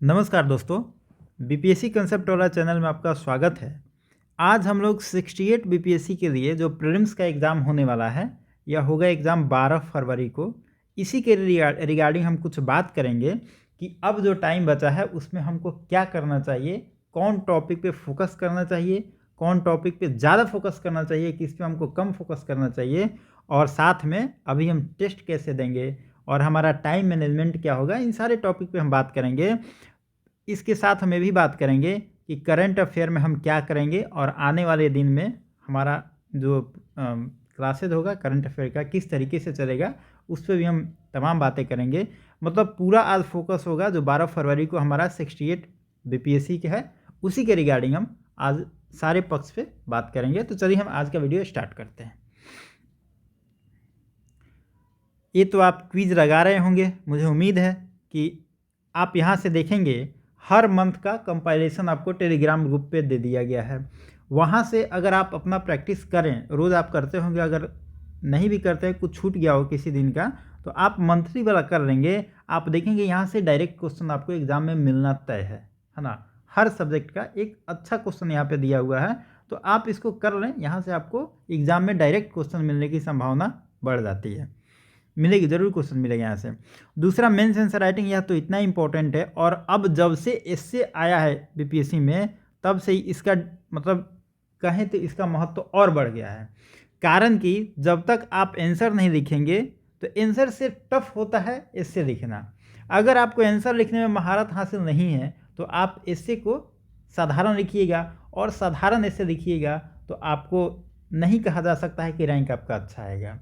नमस्कार दोस्तों, BPSC concept वाला चैनल में आपका स्वागत है। आज हम लोग 68 बीपीएससी के लिए जो प्रीलिम्स का एग्ज़ाम होने वाला है, यह होगा एग्ज़ाम 12 फरवरी को। इसी के रिगार्डिंग हम कुछ बात करेंगे कि अब जो टाइम बचा है उसमें हमको क्या करना चाहिए, कौन टॉपिक पे फोकस करना चाहिए, कौन टॉपिक पे ज़्यादा फोकस करना चाहिए, किस पे हमको कम फोकस करना चाहिए, और साथ में अभी हम टेस्ट कैसे देंगे और हमारा टाइम मैनेजमेंट क्या होगा, इन सारे टॉपिक पे हम बात करेंगे। इसके साथ हम ये भी बात करेंगे कि करंट अफेयर में हम क्या करेंगे और आने वाले दिन में हमारा जो क्लासेज होगा करंट अफेयर का किस तरीके से चलेगा, उस पर भी हम तमाम बातें करेंगे। मतलब पूरा आज फोकस होगा जो 12 फरवरी को हमारा 68 बीपीएससी के है, उसी के रिगार्डिंग हम आज सारे पक्ष पे बात करेंगे। तो चलिए हम आज का वीडियो स्टार्ट करते हैं। ये तो आप क्विज लगा रहे होंगे, मुझे उम्मीद है कि आप यहाँ से देखेंगे हर मंथ का कंपाइलेशन आपको टेलीग्राम ग्रुप पे दे दिया गया है। वहाँ से अगर आप अपना प्रैक्टिस करें, रोज़ आप करते होंगे, अगर नहीं भी करते हैं, कुछ छूट गया हो किसी दिन का, तो आप मंथली वाला कर लेंगे। आप देखेंगे यहाँ से डायरेक्ट क्वेश्चन आपको एग्ज़ाम में मिलना तय है ना। हर सब्जेक्ट का एक अच्छा क्वेश्चन यहाँ पे दिया हुआ है, तो आप इसको कर लें। यहाँ से आपको एग्ज़ाम में डायरेक्ट क्वेश्चन मिलने की संभावना बढ़ जाती है, मिलेगी, ज़रूर क्वेश्चन मिलेगा यहाँ से। दूसरा मेंस आंसर राइटिंग, यह तो इतना इंपॉर्टेंट है, और अब जब से एससे आया है बीपीएससी में, तब से ही इसका मतलब कहें तो इसका महत्व और बढ़ गया है। कारण कि जब तक आप आंसर नहीं लिखेंगे तो आंसर से टफ होता है एससे लिखना। अगर आपको आंसर लिखने में महारत हासिल नहीं है तो आप एससे को साधारण लिखिएगा, और साधारण एससे लिखिएगा तो आपको नहीं कहा जा सकता है कि रैंक आपका अच्छा आएगा।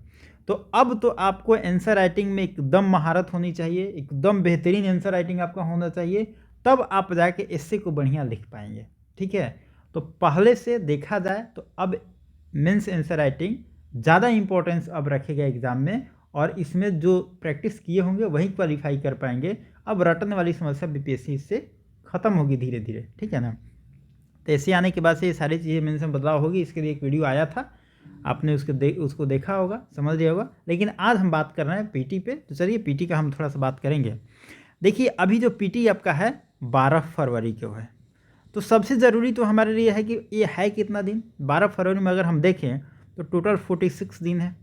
तो अब तो आपको आंसर राइटिंग में एकदम महारत होनी चाहिए, एकदम बेहतरीन आंसर राइटिंग आपका होना चाहिए, तब आप जाके एस्से को बढ़िया लिख पाएंगे। ठीक है, तो पहले से देखा जाए तो अब मेंस आंसर राइटिंग ज़्यादा इंपॉर्टेंस अब रखेगा एग्ज़ाम में, और इसमें जो प्रैक्टिस किए होंगे वही क्वालिफाई कर पाएंगे। अब रटने वाली समस्या बीपीएससी से ख़त्म होगी धीरे धीरे, ठीक है ना। तो ऐसे आने के बाद से ये सारी चीज़ें मेंस में बदलाव होगी। इसके लिए एक वीडियो आया था, आपने उसको देखा होगा, समझ लिया होगा। लेकिन आज हम बात कर रहे हैं पीटी पे, तो चलिए पीटी का हम थोड़ा सा बात करेंगे। देखिए अभी जो पीटी आपका है 12 फरवरी को है, तो सबसे ज़रूरी तो हमारे लिए है कि ये है कितना दिन। 12 फरवरी में अगर हम देखें तो टोटल 46 दिन है,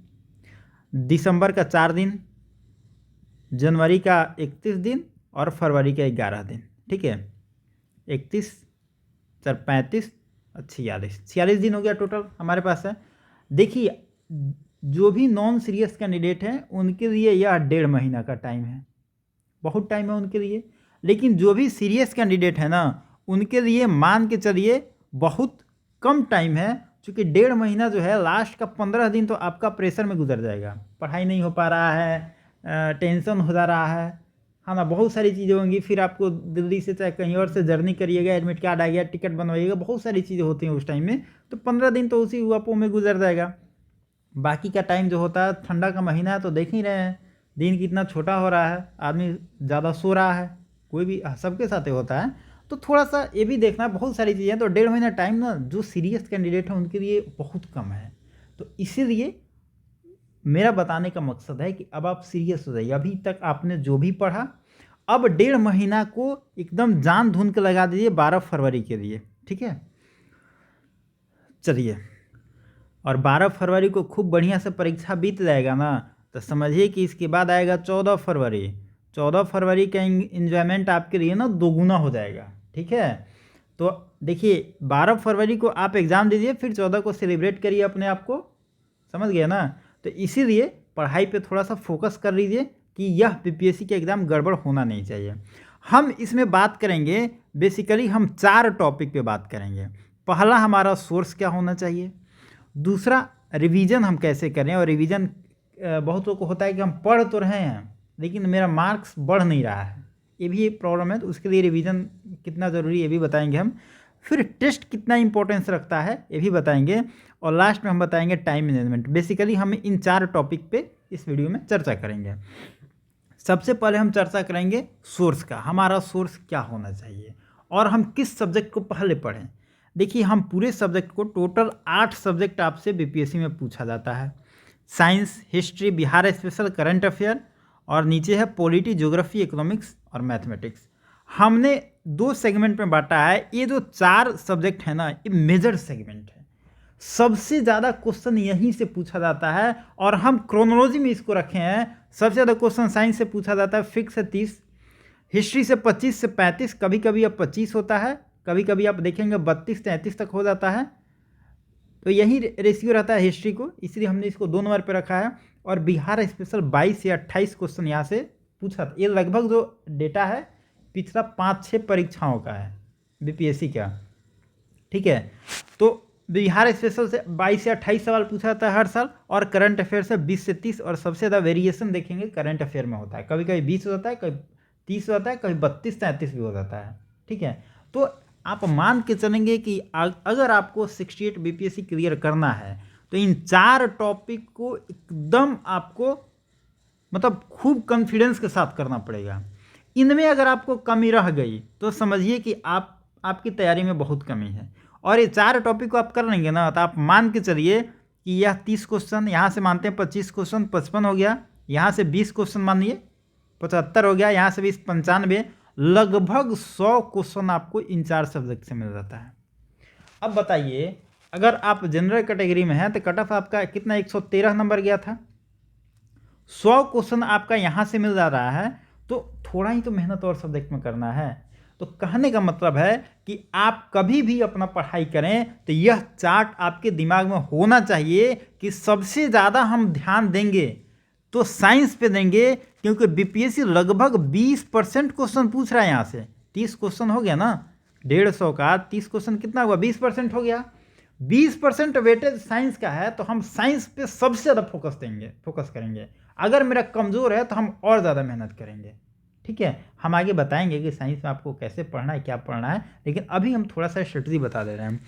दिसंबर का 4 दिन, जनवरी का 31 दिन और फरवरी का 11 दिन। ठीक है, 31 4 35 46 दिन हो गया टोटल हमारे पास है। देखिए जो भी नॉन सीरियस कैंडिडेट हैं उनके लिए यह 1.5 महीना का टाइम है, बहुत टाइम है उनके लिए। लेकिन जो भी सीरियस कैंडिडेट है ना, उनके लिए मान के चलिए बहुत कम टाइम है, क्योंकि 1.5 महीना जो है, लास्ट का 15 दिन तो आपका प्रेशर में गुजर जाएगा। पढ़ाई नहीं हो पा रहा है, टेंशन हो जा रहा है ना, बहुत सारी चीज़ें होंगी। फिर आपको दिल्ली से चाहे कहीं और से जर्नी करिएगा, एडमिट कार्ड आ गया, टिकट बनवाइएगा, बहुत सारी चीज़ें होती हैं उस टाइम में। तो 15 दिन तो उसी हुआपों में गुजर जाएगा। बाकी का टाइम जो होता है, ठंडा का महीना है तो देख ही रहे हैं दिन कितना छोटा हो रहा है, आदमी ज़्यादा सो रहा है, कोई भी सबके साथ ही होता है। तो थोड़ा सा ये भी देखना, बहुत सारी चीज़ें। तो 1.5 महीना टाइम ना जो सीरियस कैंडिडेट हैं उनके लिए बहुत कम है। तो इसीलिए मेरा बताने का मकसद है कि अब आप सीरियस हो जाइए। अभी तक आपने जो भी पढ़ा, अब 1.5 महीना को एकदम जान धुन के लगा दीजिए 12 फरवरी के लिए। ठीक है, चलिए, और 12 फरवरी को खूब बढ़िया से परीक्षा बीत जाएगा ना, तो समझिए कि इसके बाद आएगा 14 फरवरी। 14 फरवरी का इन्जॉयमेंट आपके लिए ना दोगुना हो जाएगा। ठीक है, तो देखिए 12 फरवरी को आप एग्ज़ाम दीजिए, फिर 14 को सेलिब्रेट करिए अपने आप को, समझ गए ना। तो इसीलिए पढ़ाई पे थोड़ा सा फोकस कर लीजिए कि यह बीपीएससी के एग्ज़ाम गड़बड़ होना नहीं चाहिए। हम इसमें बात करेंगे, बेसिकली हम 4 टॉपिक पे बात करेंगे। पहला हमारा सोर्स क्या होना चाहिए, दूसरा रिवीजन हम कैसे करें, और रिवीजन बहुतों को होता है कि हम पढ़ तो रहे हैं लेकिन मेरा मार्क्स बढ़ नहीं रहा है, ये भी एक प्रॉब्लम है। तो उसके लिए रिवीजन कितना ज़रूरी है ये भी बताएंगे हम। फिर टेस्ट कितना इंपॉर्टेंस रखता है ये भी बताएंगे, और लास्ट में हम बताएंगे टाइम मैनेजमेंट। बेसिकली हम इन 4 टॉपिक पे इस वीडियो में चर्चा करेंगे। सबसे पहले हम चर्चा करेंगे सोर्स का, हमारा सोर्स क्या होना चाहिए और हम किस सब्जेक्ट को पहले पढ़ें। देखिए हम पूरे सब्जेक्ट को, टोटल 8 सब्जेक्ट आपसे बीपीएससी में पूछा जाता है। Science, history, Bihar special, current affair, और नीचे है पॉलिटी, ज्योग्राफी, इकोनॉमिक्स और मैथमेटिक्स। हमने 2 सेगमेंट में बांटा है। ये जो 4 सब्जेक्ट है ना, ये मेजर सेगमेंट है। सबसे ज़्यादा क्वेश्चन यहीं से पूछा जाता है और हम क्रोनोलॉजी में इसको रखे हैं। सबसे ज़्यादा क्वेश्चन साइंस से पूछा जाता है, फिक्स है 30, हिस्ट्री से 25 से 35, कभी कभी अब 25 होता है, कभी कभी आप देखेंगे 32-33 तक हो जाता है। तो यही रेशियो रहता है हिस्ट्री को, इसलिए हमने इसको 2 नंबर पर रखा है। और बिहार स्पेशल 22 या 28 क्वेश्चन यहाँ से पूछा था। ये लगभग जो डेटा है पिछला 5-6 परीक्षाओं का है बीपीएससी का, ठीक है। तो बिहार स्पेशल से 22 से 28 सवाल पूछा जाता है हर साल, और करंट अफेयर से 20 से 30, और सबसे ज़्यादा वेरिएशन देखेंगे करंट अफेयर में होता है। कभी कभी 20 हो जाता है, कभी 30 हो जाता है, कभी 32-33 भी हो जाता है, ठीक है। तो आप मान के चलेंगे कि अगर आपको 68 बीपीएससी क्लियर करना है तो इन 4 टॉपिक को एकदम आपको मतलब खूब कॉन्फिडेंस के साथ करना पड़ेगा। इनमें अगर आपको कमी रह गई तो समझिए कि आपकी तैयारी में बहुत कमी है। और ये 4 टॉपिक को आप कर लेंगे ना, तो आप मान के चलिए कि यह 30 क्वेश्चन, यहाँ से मानते हैं 25 क्वेश्चन 55 हो गया, यहाँ से 20 क्वेश्चन मानिए 75 हो गया, यहाँ से 20 95, लगभग 100 क्वेश्चन आपको इन 4 सब्जेक्ट से मिल जाता है। अब बताइए, अगर आप जनरल कैटेगरी में हैं तो कट ऑफ आपका कितना 113 नंबर गया था। 100 क्वेश्चन आपका यहाँ से मिल जा रहा है, तो थोड़ा ही तो मेहनत और सब्जेक्ट में करना है। तो कहने का मतलब है कि आप कभी भी अपना पढ़ाई करें तो यह चार्ट आपके दिमाग में होना चाहिए कि सबसे ज़्यादा हम ध्यान देंगे तो साइंस पे देंगे, क्योंकि बीपीएससी लगभग 20% क्वेश्चन पूछ रहा है। यहाँ से 30 क्वेश्चन हो गया ना, 150 का 30 क्वेश्चन कितना हुआ, 20% हो गया। 20% वेटेज साइंस का है, तो हम साइंस पे सबसे ज़्यादा फोकस करेंगे। अगर मेरा कमज़ोर है तो हम और ज़्यादा मेहनत करेंगे, ठीक है। हम आगे बताएंगे कि साइंस में आपको कैसे पढ़ना है, क्या पढ़ना है, लेकिन अभी हम थोड़ा सा स्ट्रेटजी बता दे रहे हैं।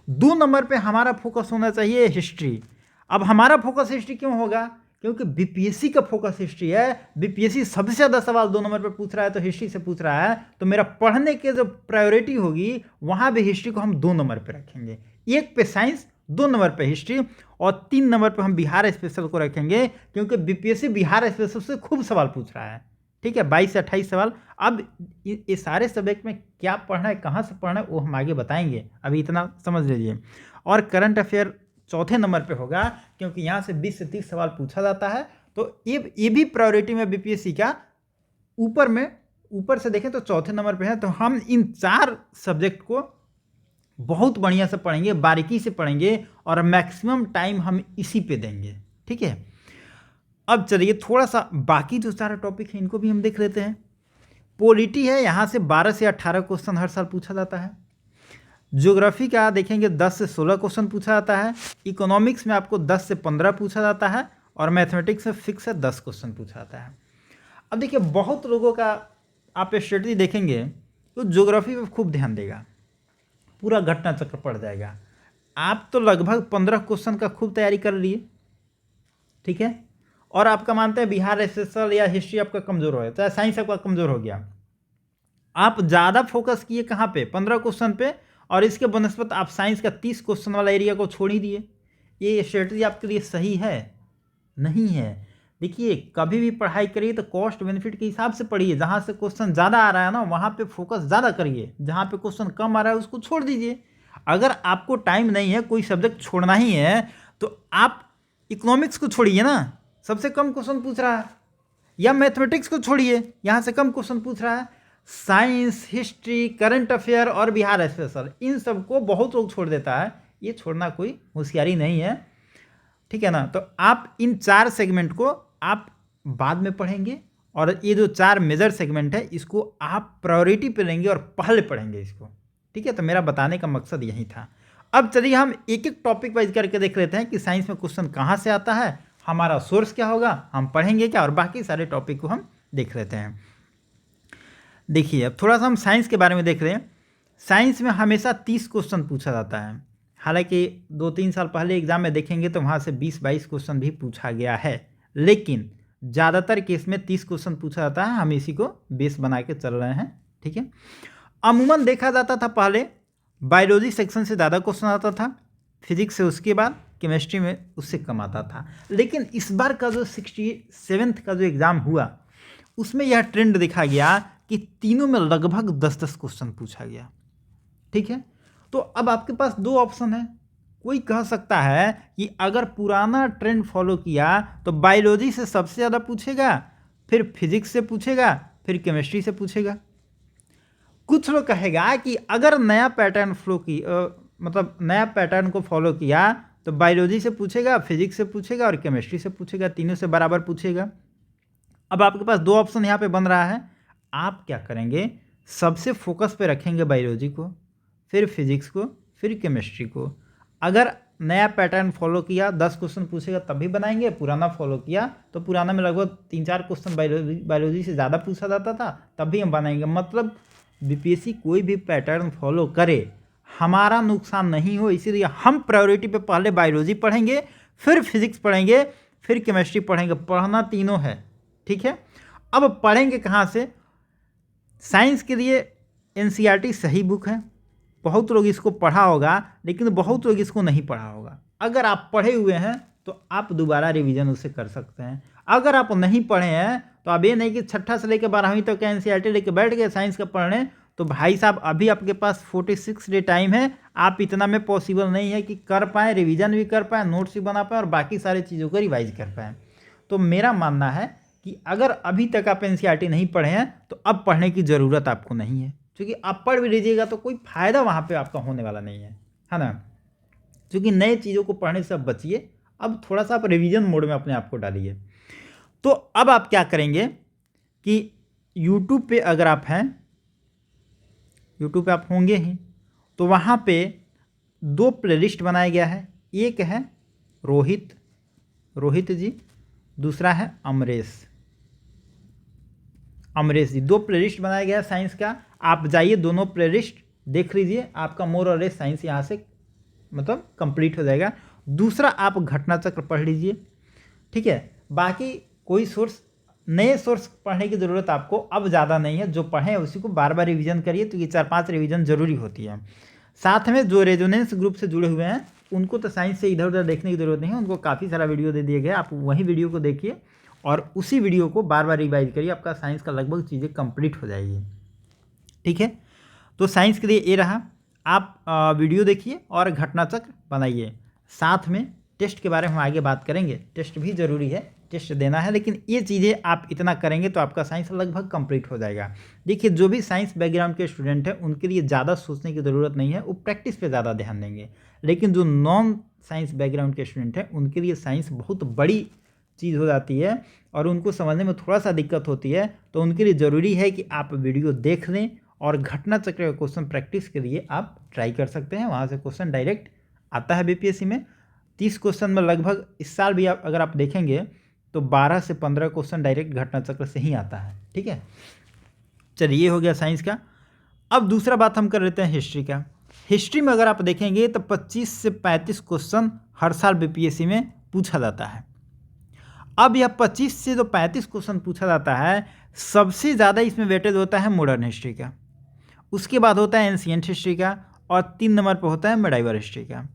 2 नंबर पे हमारा फोकस होना चाहिए हिस्ट्री। अब हमारा फोकस हिस्ट्री क्यों होगा, क्योंकि बीपीएससी का फोकस हिस्ट्री है। बीपीएससी सबसे ज़्यादा सवाल 2 नंबर पे पूछ रहा है, तो हिस्ट्री से पूछ रहा है, तो मेरा पढ़ने के जो प्रायोरिटी होगी वहाँ भी हिस्ट्री को हम 2 नंबर पे रखेंगे। 1 पे साइंस, 2 नंबर पे हिस्ट्री, और 3 नंबर पे हम बिहार स्पेशल को रखेंगे, क्योंकि बीपीएससी बिहार स्पेशल से खूब सवाल पूछ रहा है, ठीक है। 22 से 28 सवाल। अब ये सारे सब्जेक्ट में क्या पढ़ना है, कहाँ से पढ़ना है, वो हम आगे बताएंगे, अभी इतना समझ लीजिए। और करंट अफेयर 4थे नंबर पे होगा, क्योंकि यहाँ से 20 से 30 सवाल पूछा जाता है। तो ये भी प्रायोरिटी में बीपीएससी का ऊपर से देखें तो 4थे नंबर पे है। तो हम इन 4 सब्जेक्ट को बहुत बढ़िया से पढ़ेंगे, बारीकी से पढ़ेंगे, और मैक्सिमम टाइम हम इसी पे देंगे, ठीक है। अब चलिए थोड़ा सा बाकी जो 4 टॉपिक हैं इनको भी हम देख लेते हैं। पॉलिटी है, यहाँ से 12 से 18 क्वेश्चन हर साल पूछा जाता है। ज्योग्राफी का देखेंगे 10 से 16 क्वेश्चन पूछा जाता है। इकोनॉमिक्स में आपको 10 से 15 पूछा जाता है, और मैथमेटिक्स में फिक्स है 10 क्वेश्चन पूछा जाता है। अब देखिए, बहुत लोगों का आप स्ट्रेटजी देखेंगे तो ज्योग्राफी पर खूब ध्यान देगा, पूरा घटना चक्र पड़ जाएगा। आप तो लगभग 15 क्वेश्चन का खूब तैयारी कर लिए, ठीक है। और आपका मानते हैं बिहार स्पेशल या हिस्ट्री आपका कमज़ोर हो गया, चाहे साइंस आपका कमज़ोर हो गया, आप ज़्यादा फोकस किए कहाँ पे, 15 क्वेश्चन पे, और इसके बनस्पत आप साइंस का 30 क्वेश्चन वाला एरिया को छोड़ ही दिए। ये स्ट्रेटजी आपके लिए सही है? नहीं है। देखिए, कभी भी पढ़ाई करिए तो कॉस्ट बेनिफिट के हिसाब से पढ़िए। जहाँ से क्वेश्चन ज़्यादा आ रहा है ना, वहाँ पे फोकस ज़्यादा करिए, जहाँ पे क्वेश्चन कम आ रहा है उसको छोड़ दीजिए। अगर आपको टाइम नहीं है, कोई सब्जेक्ट छोड़ना ही है, तो आप इकोनॉमिक्स को छोड़िए ना, सबसे कम क्वेश्चन पूछ रहा है, या मैथमेटिक्स को छोड़िए, यहाँ से कम क्वेश्चन पूछ रहा है। साइंस, हिस्ट्री, करंट अफेयर और बिहार स्पेशल, इन सबको बहुत लोग छोड़ देता है। ये छोड़ना कोई होशियारी नहीं है, ठीक है ना। तो आप इन 4 सेगमेंट को आप बाद में पढ़ेंगे, और ये जो 4 मेजर सेगमेंट है इसको आप प्रायोरिटी पे लेंगे और पहले पढ़ेंगे इसको, ठीक है। तो मेरा बताने का मकसद यही था। अब चलिए हम एक एक टॉपिक वाइज करके देख लेते हैं कि साइंस में क्वेश्चन कहाँ से आता है, हमारा सोर्स क्या होगा, हम पढ़ेंगे क्या, और बाकी सारे टॉपिक को हम देख लेते हैं। देखिए, अब थोड़ा सा हम साइंस के बारे में देख रहे हैं। साइंस में हमेशा 30 क्वेश्चन पूछा जाता है। हालांकि 2-3 साल पहले एग्जाम में देखेंगे तो वहाँ से 20-22 क्वेश्चन भी पूछा गया है, लेकिन ज़्यादातर केस में 30 क्वेश्चन पूछा जाता है। हम इसी को बेस बना के चल रहे हैं, ठीक है। अमूमन देखा जाता था पहले बायोलॉजी सेक्शन से ज़्यादा क्वेश्चन आता था, फिजिक्स से उसके बाद, केमिस्ट्री में उससे कम आता था। लेकिन इस बार का जो 67th का जो एग्ज़ाम हुआ उसमें यह ट्रेंड देखा गया कि तीनों में लगभग 10-10 क्वेश्चन पूछा गया। ठीक है, तो अब आपके पास दो ऑप्शन है। कोई कह सकता है कि अगर पुराना ट्रेंड फॉलो किया तो बायोलॉजी से सबसे ज़्यादा पूछेगा, फिर फिजिक्स से पूछेगा, फिर केमिस्ट्री से पूछेगा। कुछ लोग कहेगा कि अगर नया पैटर्न मतलब नया पैटर्न को फॉलो किया तो बायोलॉजी से पूछेगा, फिजिक्स से पूछेगा और केमिस्ट्री से पूछेगा, तीनों से बराबर पूछेगा। अब आपके पास दो ऑप्शन यहाँ पे बन रहा है। आप क्या करेंगे, सबसे फोकस पे रखेंगे बायोलॉजी को, फिर फिजिक्स को, फिर केमिस्ट्री को। अगर नया पैटर्न फॉलो किया 10 क्वेश्चन पूछेगा तब भी बनाएंगे, पुराना फॉलो किया तो पुराना में लगभग 3-4 क्वेश्चन बायोलॉजी से ज़्यादा पूछा जाता था तब भी हम बनाएंगे। मतलब बीपीएससी कोई भी पैटर्न फॉलो करे हमारा नुकसान नहीं हो, इसीलिए हम प्रायोरिटी पे पहले बायोलॉजी पढ़ेंगे, फिर फिजिक्स पढ़ेंगे, फिर केमिस्ट्री पढ़ेंगे। पढ़ना तीनों है, ठीक है। अब पढ़ेंगे कहाँ से? साइंस के लिए एनसीईआरटी सही बुक है, बहुत लोग इसको पढ़ा होगा लेकिन बहुत लोग इसको नहीं पढ़ा होगा। अगर आप पढ़े हुए हैं तो आप दोबारा रिवीजन उसे कर सकते हैं। अगर आप नहीं पढ़े हैं तो अब ये नहीं कि छठा से लेकर 12वीं तक का एनसीईआरटी लेके बैठ गए साइंस का पढ़ने, तो भाई साहब अभी आपके पास 46 डे टाइम है। आप इतना में पॉसिबल नहीं है कि कर पाएँ, रिवीजन भी कर पाएँ, नोट्स भी बना पाएँ और बाकी सारी चीज़ों को रिवाइज कर पाएँ। तो मेरा मानना है कि अगर अभी तक आप एनसीईआरटी नहीं पढ़े हैं तो अब पढ़ने की ज़रूरत आपको नहीं है, क्योंकि आप पढ़ भी लीजिएगा तो कोई फ़ायदा वहाँ पे आपका होने वाला नहीं है ना। क्योंकि नए चीज़ों को पढ़ने से अब बचिए, अब थोड़ा सा आप रिवीजन मोड में अपने आप को डालिए। तो अब आप क्या करेंगे कि यूट्यूब पे अगर आप हैं, यूट्यूब पे आप होंगे ही, तो वहाँ पे 2 प्लेलिस्ट बनाया गया है। एक है रोहित जी, दूसरा है अमरेश जी। 2 प्लेलिस्ट बनाया गया है साइंस का। आप जाइए दोनों प्लेलिस्ट देख लीजिए, आपका मोर और लेस साइंस यहाँ से मतलब कंप्लीट हो जाएगा। दूसरा आप घटना चक्र पढ़ लीजिए, ठीक है। बाकी कोई सोर्स, नए सोर्स पढ़ने की ज़रूरत आपको अब ज़्यादा नहीं है। जो पढ़ें उसी को बार बार रिवीजन करिए, तो ये 4-5 रिवीजन जरूरी होती है। साथ में जो रेजोनेंस ग्रुप से जुड़े हुए हैं उनको तो साइंस से इधर उधर देखने की ज़रूरत नहीं है, उनको काफ़ी सारा वीडियो दे दिए गए, आप वही वीडियो को देखिए और उसी वीडियो को बार बार रिवाइज करिए, आपका साइंस का लगभग चीज़ें कंप्लीट हो जाएगी, ठीक है। तो साइंस के लिए ये रहा, आप वीडियो देखिए और घटना चक्र बनाइए। साथ में टेस्ट के बारे में हम आगे बात करेंगे, टेस्ट भी ज़रूरी है, टेस्ट देना है, लेकिन ये चीज़ें आप इतना करेंगे तो आपका साइंस लगभग कंप्लीट हो जाएगा। देखिए जो भी साइंस बैकग्राउंड के स्टूडेंट हैं उनके लिए ज़्यादा सोचने की ज़रूरत नहीं है, वो प्रैक्टिस पे ज़्यादा ध्यान देंगे। लेकिन जो नॉन साइंस बैकग्राउंड के स्टूडेंट हैं उनके लिए साइंस बहुत बड़ी चीज़ हो जाती है और उनको समझने में थोड़ा सा दिक्कत होती है। तो उनके लिए ज़रूरी है कि आप वीडियो देख लें और घटना चक्र का क्वेश्चन प्रैक्टिस के लिए आप ट्राई कर सकते हैं। वहाँ से क्वेश्चन डायरेक्ट आता है बीपीएससी में। 30 क्वेश्चन में लगभग इस साल भी अगर आप देखेंगे तो 12 से 15 क्वेश्चन डायरेक्ट घटना चक्र से ही आता है, ठीक है। चलिए, ये हो गया साइंस का। अब दूसरा बात हम कर लेते हैं हिस्ट्री का। हिस्ट्री में अगर आप देखेंगे तो 25 से 35 क्वेश्चन हर साल बीपीएससी में पूछा जाता है। अब यह 25 से जो 35 क्वेश्चन पूछा जाता है, सबसे ज़्यादा इसमें वेटेज होता है मॉडर्न हिस्ट्री का, उसके बाद होता है एंशिएंट हिस्ट्री का और 3 नंबर पर होता है मेडाइवल हिस्ट्री का।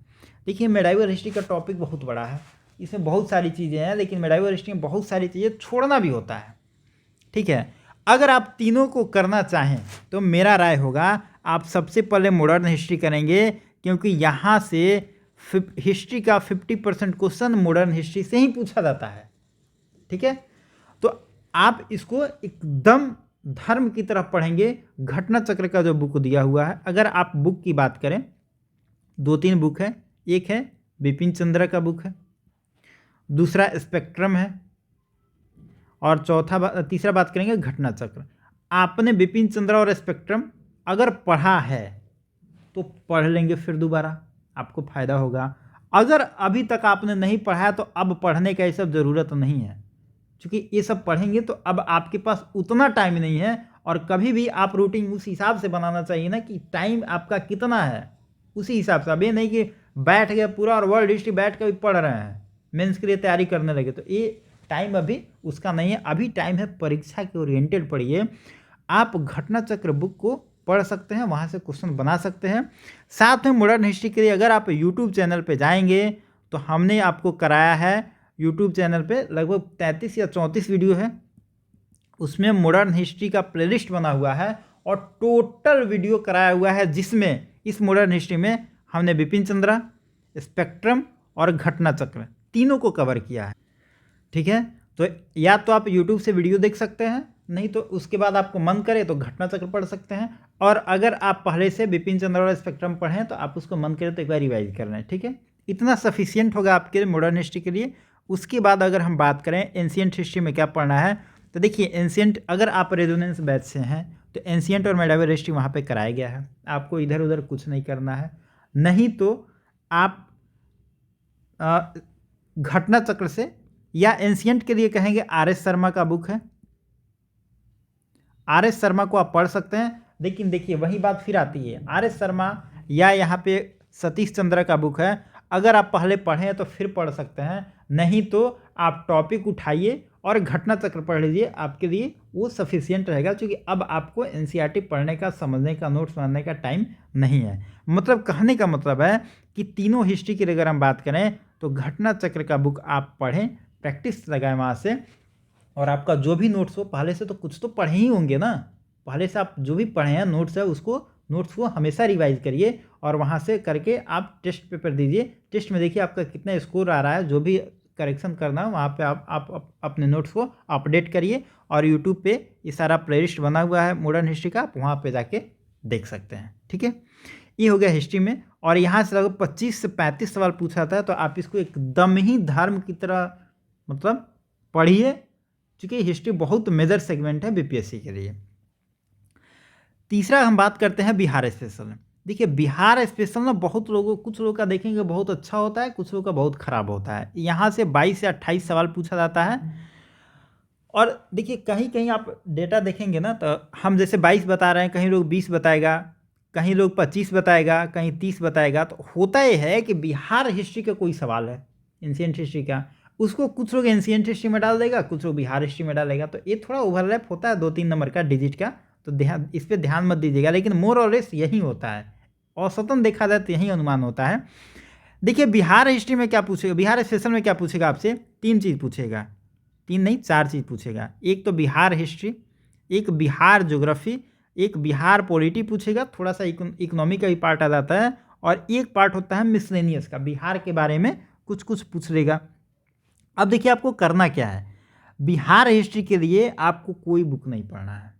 देखिए मेडाइवल हिस्ट्री का टॉपिक बहुत बड़ा है, इसमें बहुत सारी चीज़ें हैं, लेकिन मेडाइवल हिस्ट्री में बहुत सारी चीज़ें छोड़ना भी होता है, ठीक है। अगर आप तीनों को करना चाहें तो मेरा राय होगा आप सबसे पहले मॉडर्न हिस्ट्री करेंगे, क्योंकि यहाँ से हिस्ट्री का 50% क्वेश्चन मॉडर्न हिस्ट्री से ही पूछा जाता है, ठीक है। तो आप इसको एकदम धर्म की तरफ पढ़ेंगे। घटना चक्र का जो बुक दिया हुआ है, अगर आप बुक की बात करें 2-3 बुक है, एक है बिपिन चंद्र का बुक है, दूसरा स्पेक्ट्रम है और तीसरा बात करेंगे घटना चक्र। आपने बिपिन चंद्र और स्पेक्ट्रम अगर पढ़ा है तो पढ़ लेंगे, फिर दोबारा आपको फ़ायदा होगा। अगर अभी तक आपने नहीं पढ़ा तो अब पढ़ने का ये सब ज़रूरत नहीं है, क्योंकि ये सब पढ़ेंगे तो अब आपके पास उतना टाइम नहीं है। और कभी भी आप रूटीन उस हिसाब से बनाना चाहिए ना कि टाइम आपका कितना है, उसी हिसाब से। अब ये नहीं कि बैठ गए पूरा और वर्ल्ड हिस्ट्री बैठ कर भी पढ़ रहे हैं, मेंस के लिए तैयारी करने लगे, तो ये टाइम अभी उसका नहीं है। अभी टाइम है परीक्षा के ओरिएंटेड पढ़िए। आप घटना चक्र बुक को पढ़ सकते हैं, वहाँ से क्वेश्चन बना सकते हैं। साथ में मॉडर्न हिस्ट्री के लिए अगर आप यूट्यूब चैनल पे जाएंगे तो हमने आपको कराया है यूट्यूब चैनल पे लगभग 33 या 34 वीडियो है। उसमें मॉडर्न हिस्ट्री का प्लेलिस्ट बना हुआ है और टोटल वीडियो कराया हुआ है, जिसमें इस मॉडर्न हिस्ट्री में हमने बिपिन चंद्रा, स्पेक्ट्रम और घटना चक्र तीनों को कवर किया है। ठीक है, तो या तो आप यूट्यूब से वीडियो देख सकते हैं, नहीं तो उसके बाद आपको मन करे तो घटना चक्र पढ़ सकते हैं, और अगर आप पहले से बिपिन चंद्रा और स्पेक्ट्रम पढ़ें तो आप उसको मन करे तो एक बार रिवाइज कर लें। ठीक है, इतना सफिशियंट होगा आपके मॉडर्न हिस्ट्री के लिए। उसके बाद अगर हम बात करें एंशिएंट हिस्ट्री में क्या पढ़ना है, तो देखिए एंशिएंट, अगर आप रेजोनेंस बैच से हैं तो एंशिएंट और मेडाइवल हिस्ट्री वहाँ पे कराया गया है, आपको इधर उधर कुछ नहीं करना है। नहीं तो आप घटना चक्र से, या एंशिएंट के लिए कहेंगे आर.एस. शर्मा का बुक है, आर.एस. शर्मा को आप पढ़ सकते हैं। लेकिन देखिए वही बात फिर आती है, आर.एस. शर्मा या यहाँ पे सतीश चंद्र का बुक है, अगर आप पहले पढ़ें तो फिर पढ़ सकते हैं, नहीं तो आप टॉपिक उठाइए और घटना चक्र पढ़ लीजिए, आपके लिए वो सफिशियंट रहेगा, क्योंकि अब आपको एनसीईआरटी पढ़ने का, समझने का, नोट्स बनाने का टाइम नहीं है। मतलब कहने का मतलब है कि तीनों हिस्ट्री की अगर हम बात करें तो घटना चक्र का बुक आप पढ़ें, प्रैक्टिस लगाएं वहाँ से, और आपका जो भी नोट्स हो, पहले से तो कुछ तो पढ़े ही होंगे ना, पहले से आप जो भी पढ़े हैं नोट्स है नोट्स को हमेशा रिवाइज करिए, और वहाँ से करके आप टेस्ट पेपर दीजिए। टेस्ट में देखिए आपका कितना स्कोर आ रहा है, जो भी करेक्शन करना है वहाँ पे आप अपने नोट्स को अपडेट करिए, और यूट्यूब पे ये सारा प्लेलिस्ट बना हुआ है मॉडर्न हिस्ट्री का, आप वहाँ पे जाके देख सकते हैं। ठीक है, ये हो गया हिस्ट्री में। और यहाँ से लगभग 25 से 35 सवाल पूछा था, तो आप इसको एकदम ही धर्म की तरह मतलब पढ़िए, क्योंकि हिस्ट्री बहुत मेजर सेगमेंट है बीपीएससी के लिए। तीसरा हम बात करते हैं बिहार स्पेशल। देखिए बिहार स्पेशल ना बहुत लोगों, कुछ लोगों का देखेंगे बहुत अच्छा होता है, कुछ लोगों का बहुत ख़राब होता है। यहाँ से 22 से 28 सवाल पूछा जाता है, और देखिए कहीं कहीं आप डेटा देखेंगे ना, तो हम जैसे 22 बता रहे हैं, कहीं लोग 20 बताएगा, कहीं लोग 25 बताएगा, कहीं 30 बताएगा। तो होता ये है कि बिहार हिस्ट्री का कोई सवाल है एंशिएंट हिस्ट्री का, उसको कुछ लोग एंशिएंट हिस्ट्री में डाल देगा, कुछ लोग बिहार हिस्ट्री में डालेगा, तो ये थोड़ा ओवरलैप होता है 2-3 नंबर का डिजिट का, तो ध्यान, इस पर ध्यान मत दीजिएगा। लेकिन मोर और लेस यही होता है, औसतन देखा जाए तो यही अनुमान होता है। देखिए बिहार हिस्ट्री में क्या पूछेगा, बिहार स्पेशल में क्या पूछेगा आपसे, 3 चीज़ पूछेगा, 3 नहीं 4 चीज़ पूछेगा। एक तो बिहार हिस्ट्री, एक बिहार ज्योग्राफी, एक बिहार पॉलिटी पूछेगा, थोड़ा सा इकोनॉमी का भी पार्ट आ जाता है, और एक पार्ट होता है मिसलेनियस का, बिहार के बारे में कुछ कुछ पूछ लेगा। अब देखिए आपको करना क्या है, बिहार हिस्ट्री के लिए आपको कोई बुक नहीं पढ़ना है।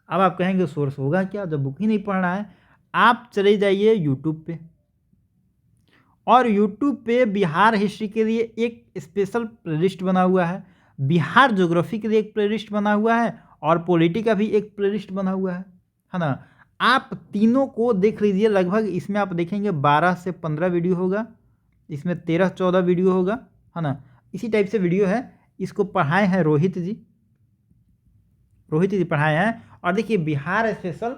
अब आप कहेंगे सोर्स होगा क्या जब बुक ही नहीं पढ़ना है, आप चले जाइए यूट्यूब पे, और यूट्यूब पे बिहार हिस्ट्री के लिए एक स्पेशल प्लेलिस्ट बना हुआ है, बिहार ज्योग्राफी के लिए एक प्लेलिस्ट बना हुआ है, और पॉलिटी का भी एक प्लेलिस्ट बना हुआ है ना। आप तीनों को देख लीजिए, लगभग इसमें आप देखेंगे 12 से 15 वीडियो होगा, इसमें 13-14 वीडियो होगा, है ना। इसी टाइप से वीडियो है, इसको पढ़ाए हैं रोहित जी पढ़ाए हैं। और देखिए बिहार स्पेशल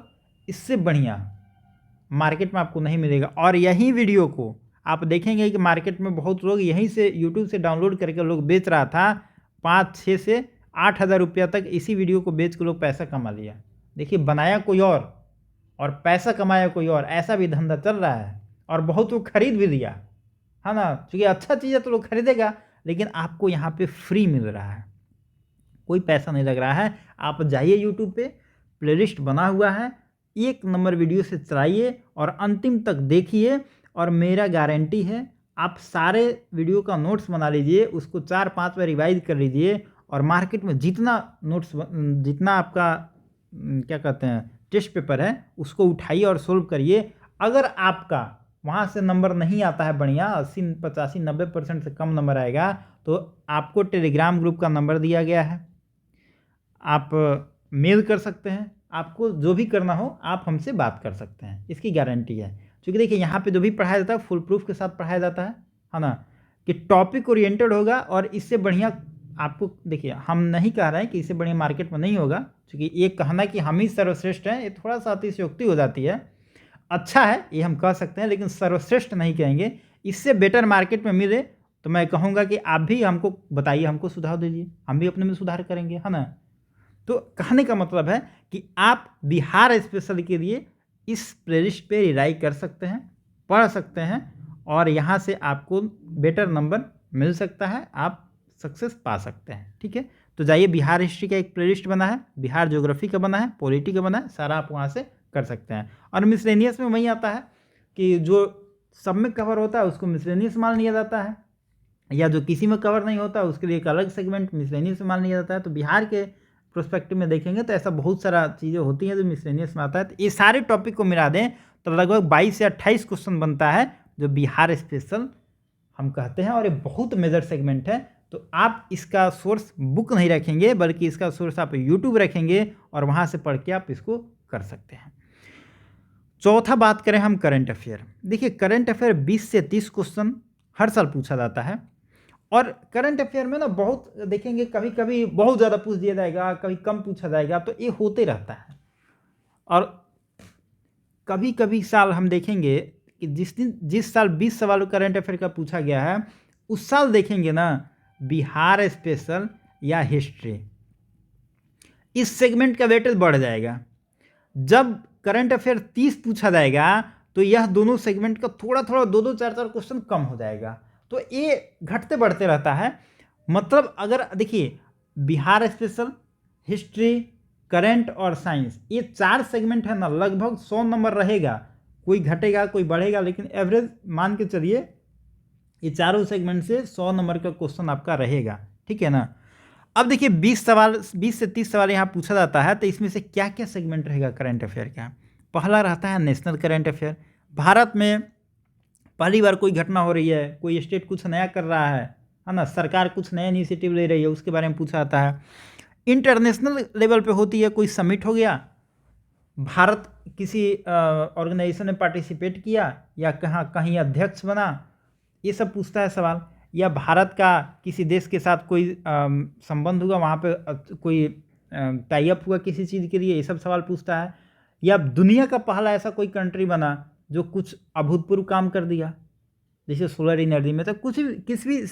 इससे बढ़िया मार्केट में आपको नहीं मिलेगा, और यही वीडियो को आप देखेंगे कि मार्केट में बहुत लोग यहीं से यूट्यूब से डाउनलोड करके लोग बेच रहा था, 5-6 से 8 हज़ार रुपया तक इसी वीडियो को बेच के लोग पैसा कमा लिया। देखिए बनाया कोई और पैसा कमाया कोई और, ऐसा भी धंधा चल रहा है, और बहुत लोग खरीद भी लिया, है ना, क्योंकि अच्छा चीज़ है तो लोग खरीदेगा। लेकिन आपको यहाँ पे फ्री मिल रहा है, कोई पैसा नहीं लग रहा है। आप जाइए यूट्यूब पे, प्लेलिस्ट बना हुआ है, 1 नंबर वीडियो से चलाइए और अंतिम तक देखिए, और मेरा गारंटी है आप सारे वीडियो का नोट्स बना लीजिए, उसको 4-5 बार रिवाइज कर लीजिए, और मार्केट में जितना नोट्स, जितना आपका क्या कहते हैं टेस्ट पेपर है, उसको उठाइए और सोल्व करिए। अगर आपका वहाँ से नंबर नहीं आता है बढ़िया, 80, 85, 90% से कम नंबर आएगा, तो आपको टेलीग्राम ग्रुप का नंबर दिया गया है, आप मेल कर सकते हैं, आपको जो भी करना हो आप हमसे बात कर सकते हैं, इसकी गारंटी है। क्योंकि देखिए यहाँ पे जो भी पढ़ाया जाता है फुल प्रूफ के साथ पढ़ाया जाता है ना, कि टॉपिक ओरिएंटेड होगा, और इससे बढ़िया आपको, देखिए हम नहीं कह रहे हैं कि इससे बढ़िया मार्केट में नहीं होगा, क्योंकि ये कहना कि हम ही सर्वश्रेष्ठ हैं, ये थोड़ा सा अतिशयोक्ति हो जाती है। अच्छा है ये हम कह सकते हैं, लेकिन सर्वश्रेष्ठ नहीं कहेंगे। इससे बेटर मार्केट में मिले तो मैं कहूँगा कि आप भी हमको बताइए, हमको सुझाव दीजिए, हम भी अपने में सुधार करेंगे, है ना। तो कहने का मतलब है कि आप बिहार स्पेशल के लिए इस प्लेलिस्ट पे रिलाई कर सकते हैं, पढ़ सकते हैं, और यहाँ से आपको बेटर नंबर मिल सकता है, आप सक्सेस पा सकते हैं। ठीक है, तो जाइए, बिहार हिस्ट्री का एक प्लेलिस्ट बना है, बिहार ज्योग्राफी का बना है, पॉलिटी का बना है, सारा आप वहाँ से कर सकते हैं। और मिसलेनियस में वही आता है कि जो सब में कवर होता है उसको मिसलेनियस मान लिया जाता है, या जो किसी में कवर नहीं होता उसके लिए एक अलग सेगमेंट मिसलेनियस में मान लिया जाता है। तो बिहार के प्रोस्पेक्टिव में देखेंगे तो ऐसा बहुत सारा चीज़ें होती हैं जो मिसलेनियस में आता है। तो ये सारे टॉपिक को मिला दें तो लगभग 22 से 28 क्वेश्चन बनता है जो बिहार स्पेशल हम कहते हैं, और ये बहुत मेजर सेगमेंट है। तो आप इसका सोर्स बुक नहीं रखेंगे बल्कि इसका सोर्स आप यूट्यूब रखेंगे और वहाँ से पढ़ के आप इसको कर सकते हैं। चौथा बात करें हम करंट अफेयर। देखिए, करंट अफेयर 20 से 30 क्वेश्चन हर साल पूछा जाता है, और करंट अफेयर में ना बहुत देखेंगे कभी कभी बहुत ज़्यादा पूछ दिया जाएगा, कभी कम पूछा जाएगा, तो ये होते रहता है। और कभी कभी साल हम देखेंगे कि जिस साल 20 सवाल करंट अफेयर का पूछा गया है उस साल देखेंगे ना बिहार स्पेशल या हिस्ट्री, इस सेगमेंट का वेटेज बढ़ जाएगा। जब करंट अफेयर 30 पूछा जाएगा तो यह दोनों सेगमेंट का थोड़ा थोड़ा 2-2, 4-4 क्वेश्चन कम हो जाएगा। तो ये घटते बढ़ते रहता है। मतलब अगर देखिए, बिहार स्पेशल, हिस्ट्री, करंट और साइंस, ये 4 सेगमेंट है ना, लगभग 100 नंबर रहेगा, कोई घटेगा कोई बढ़ेगा, लेकिन एवरेज मान के चलिए ये चारों सेगमेंट से 100 नंबर का क्वेश्चन आपका रहेगा, ठीक है ना। अब देखिए 20 से 30 सवाल यहाँ पूछा जाता है, तो इसमें से क्या क्या सेगमेंट रहेगा करंट अफेयर का। पहला रहता है नेशनल करंट अफेयर, भारत में पहली बार कोई घटना हो रही है, कोई स्टेट कुछ नया कर रहा है ना, सरकार कुछ नया इनिशिएटिव ले रही है, उसके बारे में पूछा जाता है। इंटरनेशनल लेवल पे होती है, कोई समिट हो गया, भारत किसी ऑर्गेनाइजेशन में पार्टिसिपेट किया या कहीं अध्यक्ष बना, ये सब पूछता है सवाल। या भारत का किसी देश के साथ कोई संबंध हुआ, वहाँ पे कोई टाई अप हुआ किसी चीज़ के लिए, ये सब सवाल पूछता है। या दुनिया का पहला ऐसा कोई कंट्री बना जो कुछ अभूतपूर्व काम कर दिया, जैसे सोलर एनर्जी में, तो कुछ भी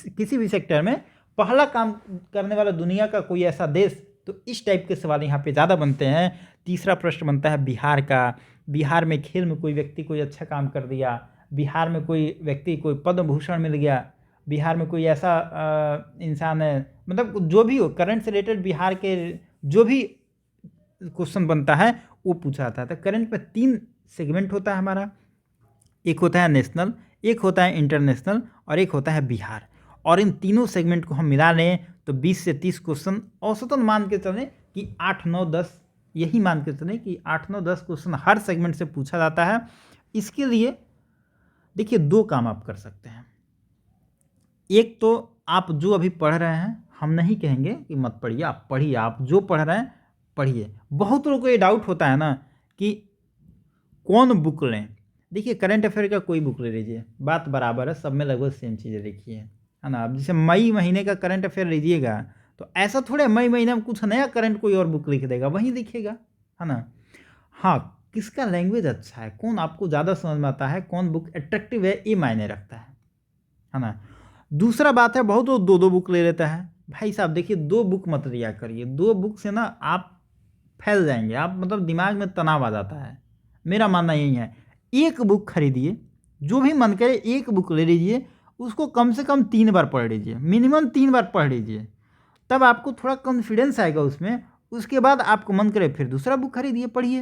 किसी भी सेक्टर में पहला काम करने वाला दुनिया का कोई ऐसा देश, तो इस टाइप के सवाल यहाँ पे ज़्यादा बनते हैं। तीसरा प्रश्न बनता है बिहार का, बिहार में खेल में कोई व्यक्ति कोई अच्छा काम कर दिया, बिहार में कोई व्यक्ति कोई पद्म भूषण मिल गया, बिहार में कोई ऐसा इंसान है, मतलब जो भी हो करंट से रिलेटेड बिहार के जो भी क्वेश्चन बनता है वो पूछा जाता है। तो करंट में 3 सेगमेंट होता है हमारा, एक होता है नेशनल, एक होता है इंटरनेशनल और एक होता है बिहार। और इन तीनों सेगमेंट को हम मिला लें तो 20 से 30 क्वेश्चन औसतन मान के चलें कि 8, 9, 10, यही मान के चलें कि 8, 9, 10 क्वेश्चन हर सेगमेंट से पूछा जाता है। इसके लिए देखिए 2 काम आप कर सकते हैं। एक तो आप जो अभी पढ़ रहे हैं, हम नहीं कहेंगे कि मत पढ़िए, आप पढ़िए, आप जो पढ़ रहे हैं पढ़िए। बहुत लोगों को ये डाउट होता है ना कि कौन बुक लें। देखिए करंट अफेयर का कोई बुक ले लीजिए, बात बराबर है, सब में लगभग सेम चीज़ें लिखी है ना। अब जैसे मई महीने का करंट अफेयर लीजिएगा तो ऐसा थोड़े मई महीने में कुछ नया करंट कोई और बुक लिख देगा, वही लिखेगा, है ना। हाँ, किसका लैंग्वेज अच्छा है, कौन आपको ज़्यादा समझ में आता है, कौन बुक अट्रैक्टिव है, ये मायने रखता है ना। दूसरा बात है, बहुत लोग 2-2 बुक ले लेता है। भाई साहब देखिए, 2 बुक मत लिया करिए, 2 बुक से ना आप फैल जाएंगे, आप मतलब दिमाग में तनाव आ जाता है। मेरा मानना यही है, एक बुक खरीदिए, जो भी मन करे एक बुक ले लीजिए, उसको कम से कम 3 बार पढ़ लीजिए, मिनिमम 3 बार पढ़ लीजिए, तब आपको थोड़ा कॉन्फिडेंस आएगा उसमें। उसके बाद आपको मन करे फिर दूसरा बुक खरीदिए, पढ़िए।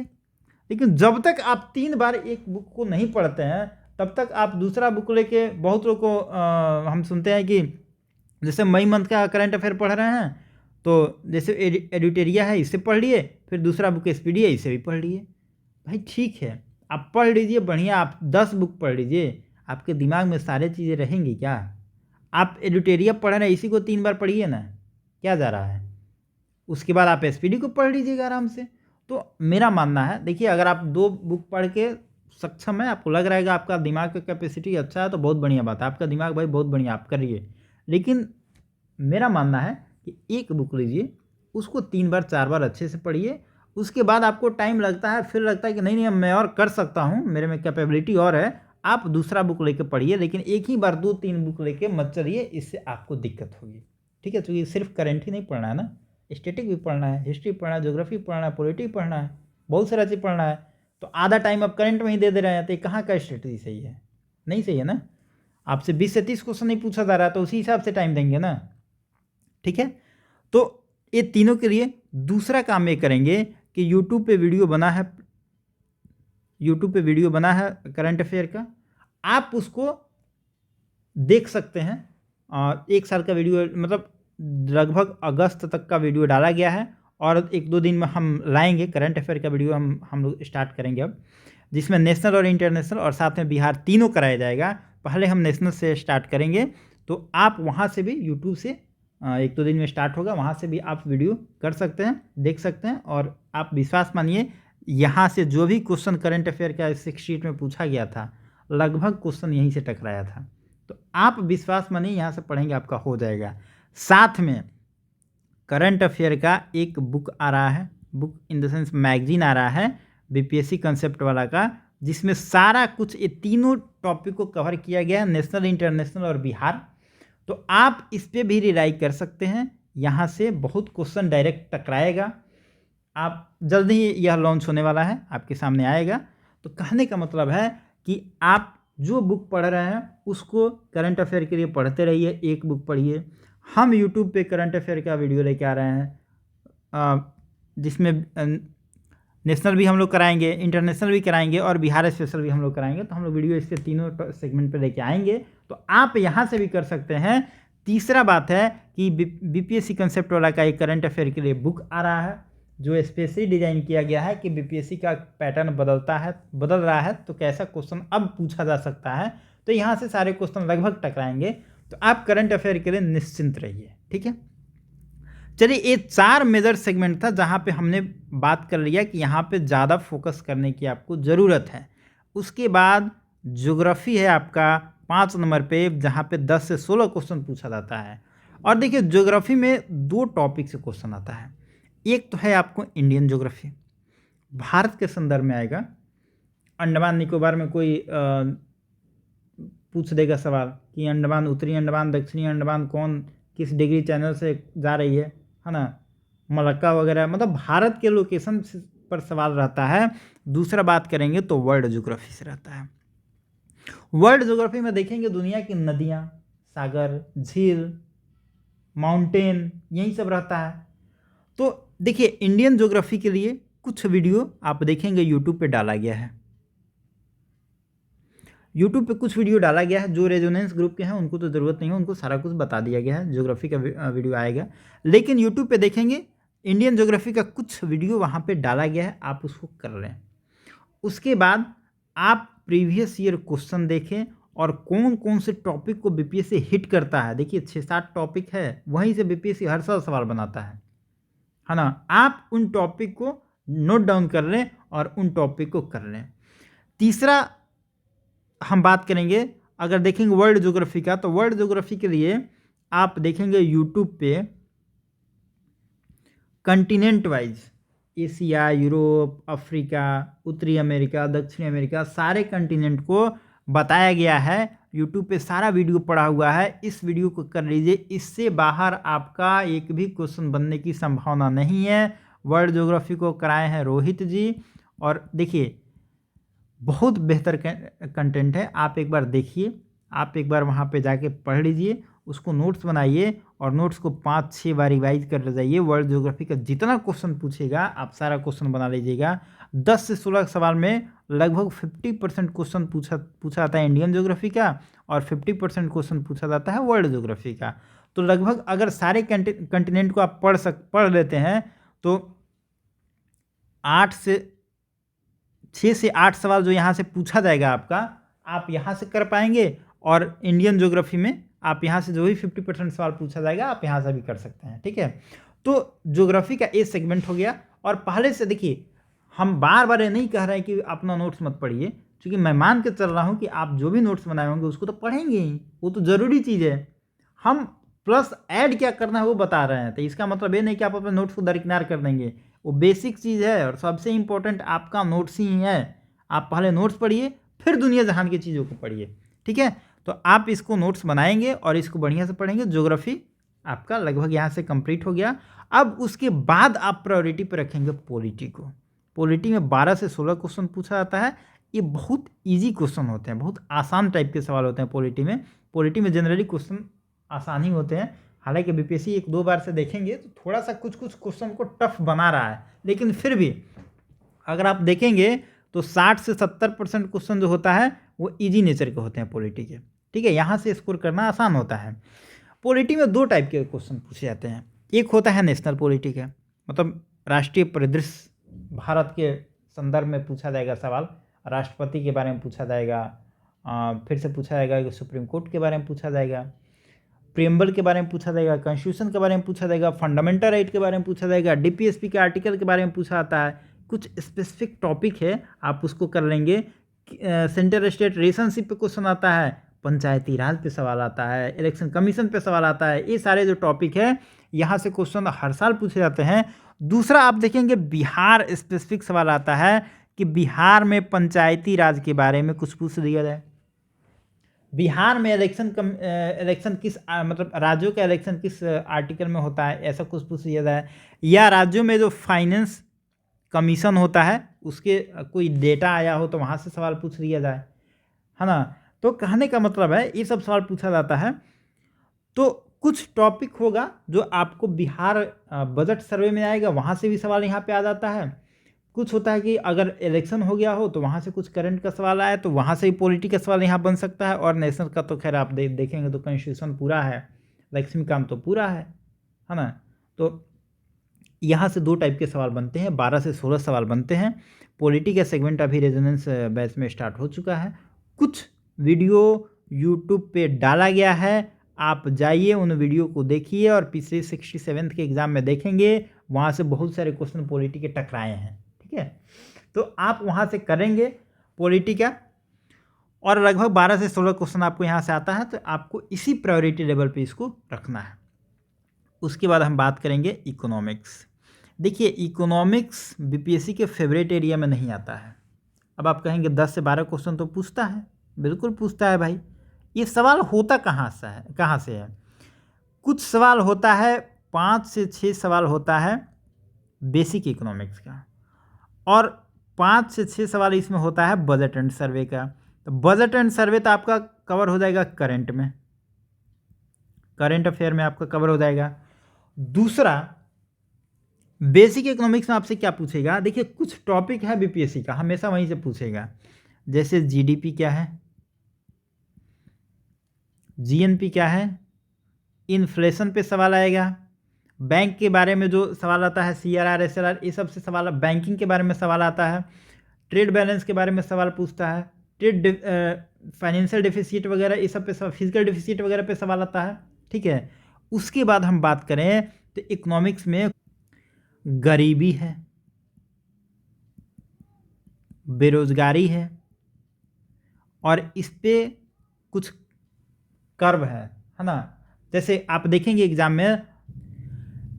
लेकिन जब तक आप 3 बार एक बुक को नहीं पढ़ते हैं तब तक आप दूसरा बुक लेके, बहुत लोग को हम सुनते हैं कि जैसे मई मंथ का करंट अफेयर पढ़ रहे हैं तो जैसे एडिटोरिया है इससे पढ़ लिए, फिर दूसरा बुक एसपीडी है इससे भी पढ़ लिए। भाई ठीक है, आप पढ़ लीजिए, बढ़िया, आप 10 बुक पढ़ लीजिए, आपके दिमाग में सारे चीज़ें रहेंगी क्या। आप एडिटोरिया पढ़ रहे हैं, इसी को 3 बार पढ़िए ना, क्या जा रहा है। उसके बाद आप एसपीडी को पढ़ लीजिएगा आराम से। तो मेरा मानना है, देखिए अगर आप 2 बुक पढ़ के सक्षम है, आपको लग रहा है कि आपका दिमाग का कैपेसिटी अच्छा है, तो बहुत बढ़िया बात है, आपका दिमाग भाई बहुत बढ़िया, आप करिए। लेकिन मेरा मानना है कि एक बुक लीजिए, उसको 3 बार 4 बार अच्छे से पढ़िए। उसके बाद आपको टाइम लगता है, फिर लगता है कि नहीं मैं और कर सकता हूँ, मेरे में कैपेबिलिटी और है, आप दूसरा बुक लेके पढ़िए। लेकिन एक ही बार 2-3 बुक लेके मत चलिए, इससे आपको दिक्कत होगी, ठीक है। क्योंकि सिर्फ करंट ही नहीं पढ़ना है ना, स्टैटिक भी पढ़ना है, हिस्ट्री पढ़ना है, ज्योग्राफी पढ़ना है, पॉलिटी पढ़ना है, बहुत सारा चीज़ पढ़ना है। तो आधा टाइम आप करंट में ही दे रहे हैं, तो कहाँ का स्ट्रेटजी सही है, नहीं सही है ना। आपसे 20 से 30 क्वेश्चन नहीं पूछा जा रहा है तो उसी हिसाब से टाइम देंगे ना, ठीक है। तो ये तीनों के लिए दूसरा काम ये करेंगे कि यूट्यूब पे वीडियो बना है करंट अफेयर का, आप उसको देख सकते हैं। और 1 साल का वीडियो, मतलब लगभग अगस्त तक का वीडियो डाला गया है, और 1-2 दिन में हम लाएंगे करंट अफेयर का वीडियो, हम लोग स्टार्ट करेंगे अब, जिसमें नेशनल और इंटरनेशनल और साथ में बिहार तीनों कराया जाएगा। पहले हम नेशनल से स्टार्ट करेंगे, तो आप वहाँ से भी यूट्यूब से 1-2 दिन में स्टार्ट होगा, वहाँ से भी आप वीडियो कर सकते हैं, देख सकते हैं। और आप विश्वास मानिए, यहाँ से जो भी क्वेश्चन करंट अफेयर का 6 शीट में पूछा गया था, लगभग क्वेश्चन यहीं से टकराया था। तो आप विश्वास मानिए, यहाँ से पढ़ेंगे आपका हो जाएगा। साथ में करंट अफेयर का एक बुक आ रहा है, book in the sense magazine आ रहा है बीपीएससी कंसेप्ट वाला का, जिसमें सारा कुछ ये तीनों टॉपिक को कवर किया गया है, नेशनल, इंटरनेशनल और बिहार। तो आप इस पे भी रिलाई कर सकते हैं, यहाँ से बहुत क्वेश्चन डायरेक्ट टकराएगा। आप जल्दी ही यह लॉन्च होने वाला है, आपके सामने आएगा। तो कहने का मतलब है कि आप जो बुक पढ़ रहे हैं उसको करंट अफेयर के लिए पढ़ते रहिए, एक बुक पढ़िए। हम यूट्यूब पे करंट अफेयर का वीडियो लेके आ रहे हैं, जिसमें नेशनल भी हम लोग कराएंगे, इंटरनेशनल भी कराएंगे और बिहार स्पेशल भी हम लोग कराएंगे। तो हम लोग वीडियो इसके तीनों सेगमेंट पे लेके आएंगे, तो आप यहाँ से भी कर सकते हैं। तीसरा बात है कि बीपीएससी कंसेप्ट वाला का एक करंट अफेयर के लिए बुक आ रहा है, जो स्पेशली डिजाइन किया गया है कि बीपीएससी का पैटर्न बदल रहा है, तो कैसा क्वेश्चन अब पूछा जा सकता है। तो यहाँ से सारे क्वेश्चन लगभग टकराएंगे, तो आप करंट अफेयर के लिए निश्चिंत रहिए, ठीक है। चलिए, ये 4 मेजर सेगमेंट था जहाँ पे हमने बात कर लिया कि यहाँ पे ज़्यादा फोकस करने की आपको ज़रूरत है। उसके बाद ज्योग्राफी है आपका 5 नंबर पे, जहाँ पे 10 से 16 क्वेश्चन पूछा जाता है। और देखिए, ज्योग्राफी में 2 टॉपिक से क्वेश्चन आता है। एक तो है आपको इंडियन ज्योग्राफी, भारत के संदर्भ में आएगा। अंडमान निकोबार में कोई पूछ देगा सवाल कि अंडमान, उत्तरी अंडमान, दक्षिणी अंडमान कौन किस डिग्री चैनल से जा रही है ना, मलक्का वगैरह, मतलब भारत के लोकेशन पर सवाल रहता है। दूसरा बात करेंगे तो वर्ल्ड ज्योग्राफी से रहता है। वर्ल्ड ज्योग्राफी में देखेंगे दुनिया की नदियाँ, सागर, झील, माउंटेन, यही सब रहता है। तो देखिए, इंडियन ज्योग्राफी के लिए कुछ वीडियो आप देखेंगे यूट्यूब पे डाला गया है। यूट्यूब पे कुछ वीडियो डाला गया है, जो रेजोनेंस ग्रुप के हैं उनको तो ज़रूरत नहीं है, उनको सारा कुछ बता दिया गया है, ज्योग्राफी का वीडियो आएगा। लेकिन यूट्यूब पे देखेंगे इंडियन ज्योग्राफी का कुछ वीडियो वहाँ पे डाला गया है, आप उसको कर लें। उसके बाद आप प्रीवियस ईयर क्वेश्चन देखें और कौन कौन से टॉपिक को बीपीएससी हिट करता है। देखिए, 6-7 टॉपिक है, वहीं से बीपीएससी हर साल सवाल बनाता है ना। आप उन टॉपिक को नोट डाउन कर लें और उन टॉपिक को कर लें। तीसरा हम बात करेंगे, अगर देखेंगे वर्ल्ड ज्योग्राफी का, तो वर्ल्ड ज्योग्राफी के लिए आप देखेंगे यूट्यूब पे continent wise Asia, Europe, Africa, उत्तरी अमेरिका, दक्षिणी अमेरिका, सारे कंटिनेंट को बताया गया है। यूट्यूब पे सारा वीडियो पड़ा हुआ है, इस वीडियो को कर लीजिए। इससे बाहर आपका एक भी क्वेश्चन बनने की संभावना नहीं है। वर्ल्ड ज्योग्राफी को कराए हैं रोहित जी, और देखिए बहुत बेहतर कंटेंट है। आप एक बार देखिए, आप एक बार वहाँ पे जाके पढ़ लीजिए, उसको नोट्स बनाइए और नोट्स को 5-6 बार रिवाइज कर ले जाइए। वर्ल्ड ज्योग्राफी का जितना क्वेश्चन पूछेगा आप सारा क्वेश्चन बना लीजिएगा। 10 से 16 सवाल में लगभग 50% क्वेश्चन पूछा जाता है इंडियन ज्योग्राफी का, और 50% क्वेश्चन पूछा जाता है वर्ल्ड ज्योग्राफी का। तो लगभग अगर सारे कंटिनेंट को आप पढ़ लेते हैं तो 6 से 8 सवाल जो यहाँ से पूछा जाएगा आपका, आप यहाँ से कर पाएंगे। और इंडियन ज्योग्राफी में आप यहाँ से जो भी 50% सवाल पूछा जाएगा आप यहाँ से भी कर सकते हैं, ठीक है। तो ज्योग्राफी का ए सेगमेंट हो गया। और पहले से देखिए, हम बार बार ये नहीं कह रहे हैं कि अपना नोट्स मत पढ़िए, क्योंकि मैं मान के चल रहा हूँ कि आप जो भी नोट्स बनाए होंगे उसको तो पढ़ेंगे ही, वो तो ज़रूरी चीज़ है। हम प्लस ऐड क्या करना है वो बता रहे हैं, तो इसका मतलब ये नहीं कि आप अपने नोट्स को दरकिनार कर देंगे। वो बेसिक चीज़ है, और सबसे इम्पोर्टेंट आपका नोट्स ही है। आप पहले नोट्स पढ़िए, फिर दुनिया जहान की चीज़ों को पढ़िए, ठीक है। तो आप इसको नोट्स बनाएंगे और इसको बढ़िया से पढ़ेंगे। ज्योग्राफी आपका लगभग यहाँ से कंप्लीट हो गया। अब उसके बाद आप प्रायोरिटी पर रखेंगे पॉलिटी को। पॉलिटी में 12 से 16 क्वेश्चन पूछा जाता है। ये बहुत ईजी क्वेश्चन होते हैं, बहुत आसान टाइप के सवाल होते हैं पॉलिटी में। पॉलिटी में जनरली क्वेश्चन आसान ही होते हैं, हालांकि बीपीएससी 1-2 बार से देखेंगे तो थोड़ा सा कुछ कुछ क्वेश्चन को टफ बना रहा है, लेकिन फिर भी अगर आप देखेंगे तो 60 से 70% क्वेश्चन जो होता है वो इजी नेचर के होते हैं पॉलिटी के। ठीक है, यहाँ से स्कोर करना आसान होता है। पॉलिटी में 2 टाइप के क्वेश्चन पूछे जाते हैं। एक होता है नेशनल पॉलिटी का, मतलब राष्ट्रीय परिदृश्य, भारत के संदर्भ में पूछा जाएगा सवाल, राष्ट्रपति के बारे में पूछा जाएगा, फिर से पूछा जाएगा कि सुप्रीम कोर्ट के बारे में पूछा जाएगा, प्रियम्बल के बारे में पूछा जाएगा, कॉन्स्टिट्यूशन के बारे में पूछा जाएगा, फंडामेंटल राइट के बारे में पूछा जाएगा, डीपीएसपी के आर्टिकल के बारे में पूछा जाता है। कुछ स्पेसिफिक टॉपिक है, आप उसको कर लेंगे। सेंटर स्टेट रिलेशनशिप पे क्वेश्चन आता है, पंचायती राज पे सवाल आता है, इलेक्शन कमीशन पे सवाल आता है। ये सारे जो टॉपिक है यहाँ से क्वेश्चन हर साल पूछे जाते हैं। दूसरा आप देखेंगे बिहार स्पेसिफिक सवाल आता है कि बिहार में पंचायती राज के बारे में कुछ पूछ दिया जाए। बिहार में इलेक्शन किस मतलब राज्यों का इलेक्शन किस आर्टिकल में होता है, ऐसा कुछ पूछ दिया जाए। या राज्यों में जो फाइनेंस कमीशन होता है उसके कोई डेटा आया हो तो वहाँ से सवाल पूछ लिया जाए, है ना। तो कहने का मतलब है ये सब सवाल पूछा जाता है। तो कुछ टॉपिक होगा जो आपको बिहार बजट सर्वे में आएगा, वहाँ से भी सवाल यहाँ पे आ जाता है। कुछ होता है कि अगर इलेक्शन हो गया हो तो वहाँ से कुछ करंट का सवाल आया तो वहाँ से ही पॉलिटी का सवाल यहाँ बन सकता है। और नेशनल का तो खैर आप देखेंगे तो कॉन्स्टिट्यूशन पूरा है, लक्ष्मीकांत तो पूरा है ना। तो यहाँ से 2 टाइप के सवाल बनते हैं, 12 से 16 सवाल बनते हैं। पॉलिटी का सेगमेंट अभी रेजोनेंस बैच में स्टार्ट हो चुका है। कुछ वीडियो यूट्यूब पे डाला गया है, आप जाइए उन वीडियो को देखिए और पिछले 67th के एग्ज़ाम में देखेंगे, वहाँ से बहुत सारे क्वेश्चन पॉलिटी के टकराए हैं। ठीक है, तो आप वहाँ से करेंगे पॉलिटी का, और लगभग 12 से 16 क्वेश्चन आपको यहाँ से आता है, तो आपको इसी प्रायोरिटी लेवल पे इसको रखना है। उसके बाद हम बात करेंगे इकोनॉमिक्स। देखिए इकोनॉमिक्स बीपीएससी के फेवरेट एरिया में नहीं आता है। अब आप कहेंगे 10 से 12 क्वेश्चन तो पूछता है, बिल्कुल पूछता है भाई। ये सवाल होता कहाँ से है? कुछ सवाल होता है 5 से 6 सवाल होता है बेसिक इकोनॉमिक्स का, और 5 से 6 सवाल इसमें होता है बजट एंड सर्वे का। तो बजट एंड सर्वे तो आपका कवर हो जाएगा करंट में, करंट अफेयर में आपका कवर हो जाएगा। दूसरा बेसिक इकोनॉमिक्स में आपसे क्या पूछेगा? देखिए कुछ टॉपिक है बीपीएससी का हमेशा वहीं से पूछेगा, जैसे जीडीपी क्या है, जीएनपी क्या है, इन्फ्लेशन पे सवाल आएगा, बैंक के बारे में जो सवाल आता है सीआरआर एसएलआर, ये सब से सवाल, बैंकिंग के बारे में सवाल आता है, ट्रेड बैलेंस के बारे में सवाल पूछता है, ट्रेड फाइनेंशियल डिफिसिट वगैरह ये सब पे, फिजिकल डिफिसिट वगैरह पे सवाल आता है। ठीक है, उसके बाद हम बात करें तो इकोनॉमिक्स में गरीबी है, बेरोजगारी है, और इस पे कुछ कर्व है ना। जैसे आप देखेंगे एग्जाम में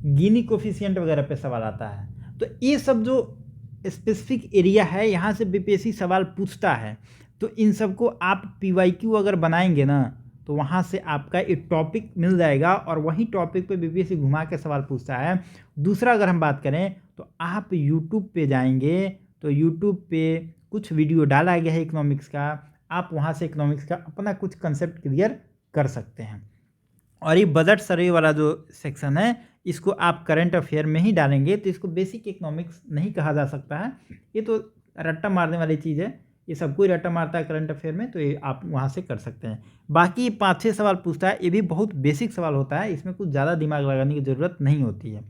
गिनी कोफिशिएंट वगैरह पे सवाल आता है। तो ये सब जो स्पेसिफिक एरिया है यहाँ से बीपीएससी सवाल पूछता है। तो इन सब को आप पीवाईक्यू अगर बनाएंगे ना तो वहाँ से आपका एक टॉपिक मिल जाएगा, और वही टॉपिक पे बीपीएससी घुमा के सवाल पूछता है। दूसरा अगर हम बात करें तो आप यूट्यूब पे जाएंगे तो यूट्यूब पे कुछ वीडियो डाला गया है इकोनॉमिक्स का, आप वहाँ से इकोनॉमिक्स का अपना कुछ कंसेप्ट क्लियर कर सकते हैं। और ये बजट सर्वे वाला जो सेक्शन है इसको आप करंट अफेयर में ही डालेंगे तो इसको बेसिक इकोनॉमिक्स नहीं कहा जा सकता है, ये तो रट्टा मारने वाली चीज़ है, ये सब कोई रट्टा मारता है करंट अफेयर में, तो ये आप वहाँ से कर सकते हैं। बाकी 5-6 सवाल पूछता है, ये भी बहुत बेसिक सवाल होता है, इसमें कुछ ज़्यादा दिमाग लगाने की ज़रूरत नहीं होती है।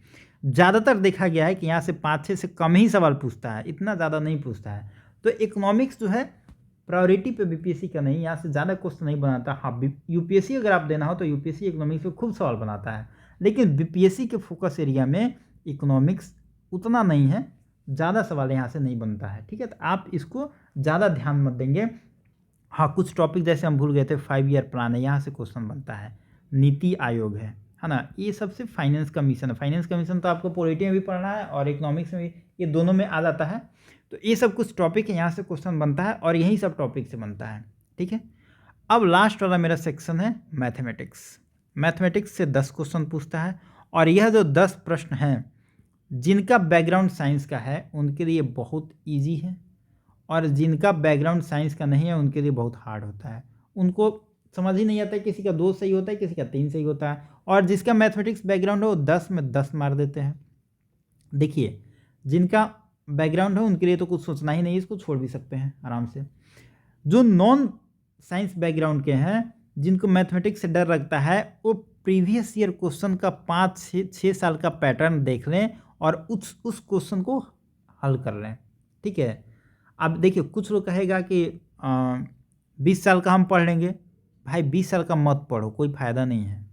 ज़्यादातर देखा गया है कि यहाँ से 5-6 से कम ही सवाल पूछता है, इतना ज़्यादा नहीं पूछता है। तो इकोनॉमिक्स जो है प्रायोरिटी पे बीपीएससी का नहीं, यहाँ से ज़्यादा क्वेश्चन नहीं बनाता। हाँ यूपीएससी अगर आप देना हो तो यूपीएससी इकोनॉमिक्स पे खूब सवाल बनाता है, लेकिन बीपीएससी के फोकस एरिया में इकोनॉमिक्स उतना नहीं है, ज़्यादा सवाल यहाँ से नहीं बनता है। ठीक है, तो आप इसको ज़्यादा ध्यान मत देंगे। हाँ कुछ टॉपिक जैसे हम भूल गए थे, 5 ईयर प्लान है, यहाँ से क्वेश्चन बनता है, नीति आयोग है ना, ये सबसे फाइनेंस कमीशन है। फाइनेंस कमीशन तो आपको पॉलिटी में भी पढ़ना है और इकोनॉमिक्स में भी, ये दोनों में आ जाता है। तो ये सब कुछ टॉपिक है, यहाँ से क्वेश्चन बनता है और यही सब टॉपिक से बनता है। ठीक है, अब लास्ट वाला मेरा सेक्शन है मैथमेटिक्स। मैथमेटिक्स से 10 क्वेश्चन पूछता है, और यह जो 10 प्रश्न हैं जिनका बैकग्राउंड साइंस का है उनके लिए बहुत ईजी है, और जिनका बैकग्राउंड साइंस का नहीं है उनके लिए बहुत हार्ड होता है। उनको समझ ही नहीं आता है, किसी का 2 सही होता है, किसी का 3 सही होता है, और जिसका मैथमेटिक्स बैकग्राउंड हो 10 में 10 मार देते हैं। देखिए, जिनका बैकग्राउंड है उनके लिए तो कुछ सोचना ही नहीं, इसको छोड़ भी सकते हैं आराम से। जो नॉन साइंस बैकग्राउंड के हैं, जिनको मैथमेटिक्स से डर लगता है, वो प्रीवियस ईयर क्वेश्चन का 5-6 साल का पैटर्न देख लें और उस क्वेश्चन को हल कर लें, ठीक है। अब देखिए, कुछ लोग कहेगा कि 20 साल का हम पढ़ लेंगे। भाई 20 साल का मत पढ़ो, कोई फ़ायदा नहीं है।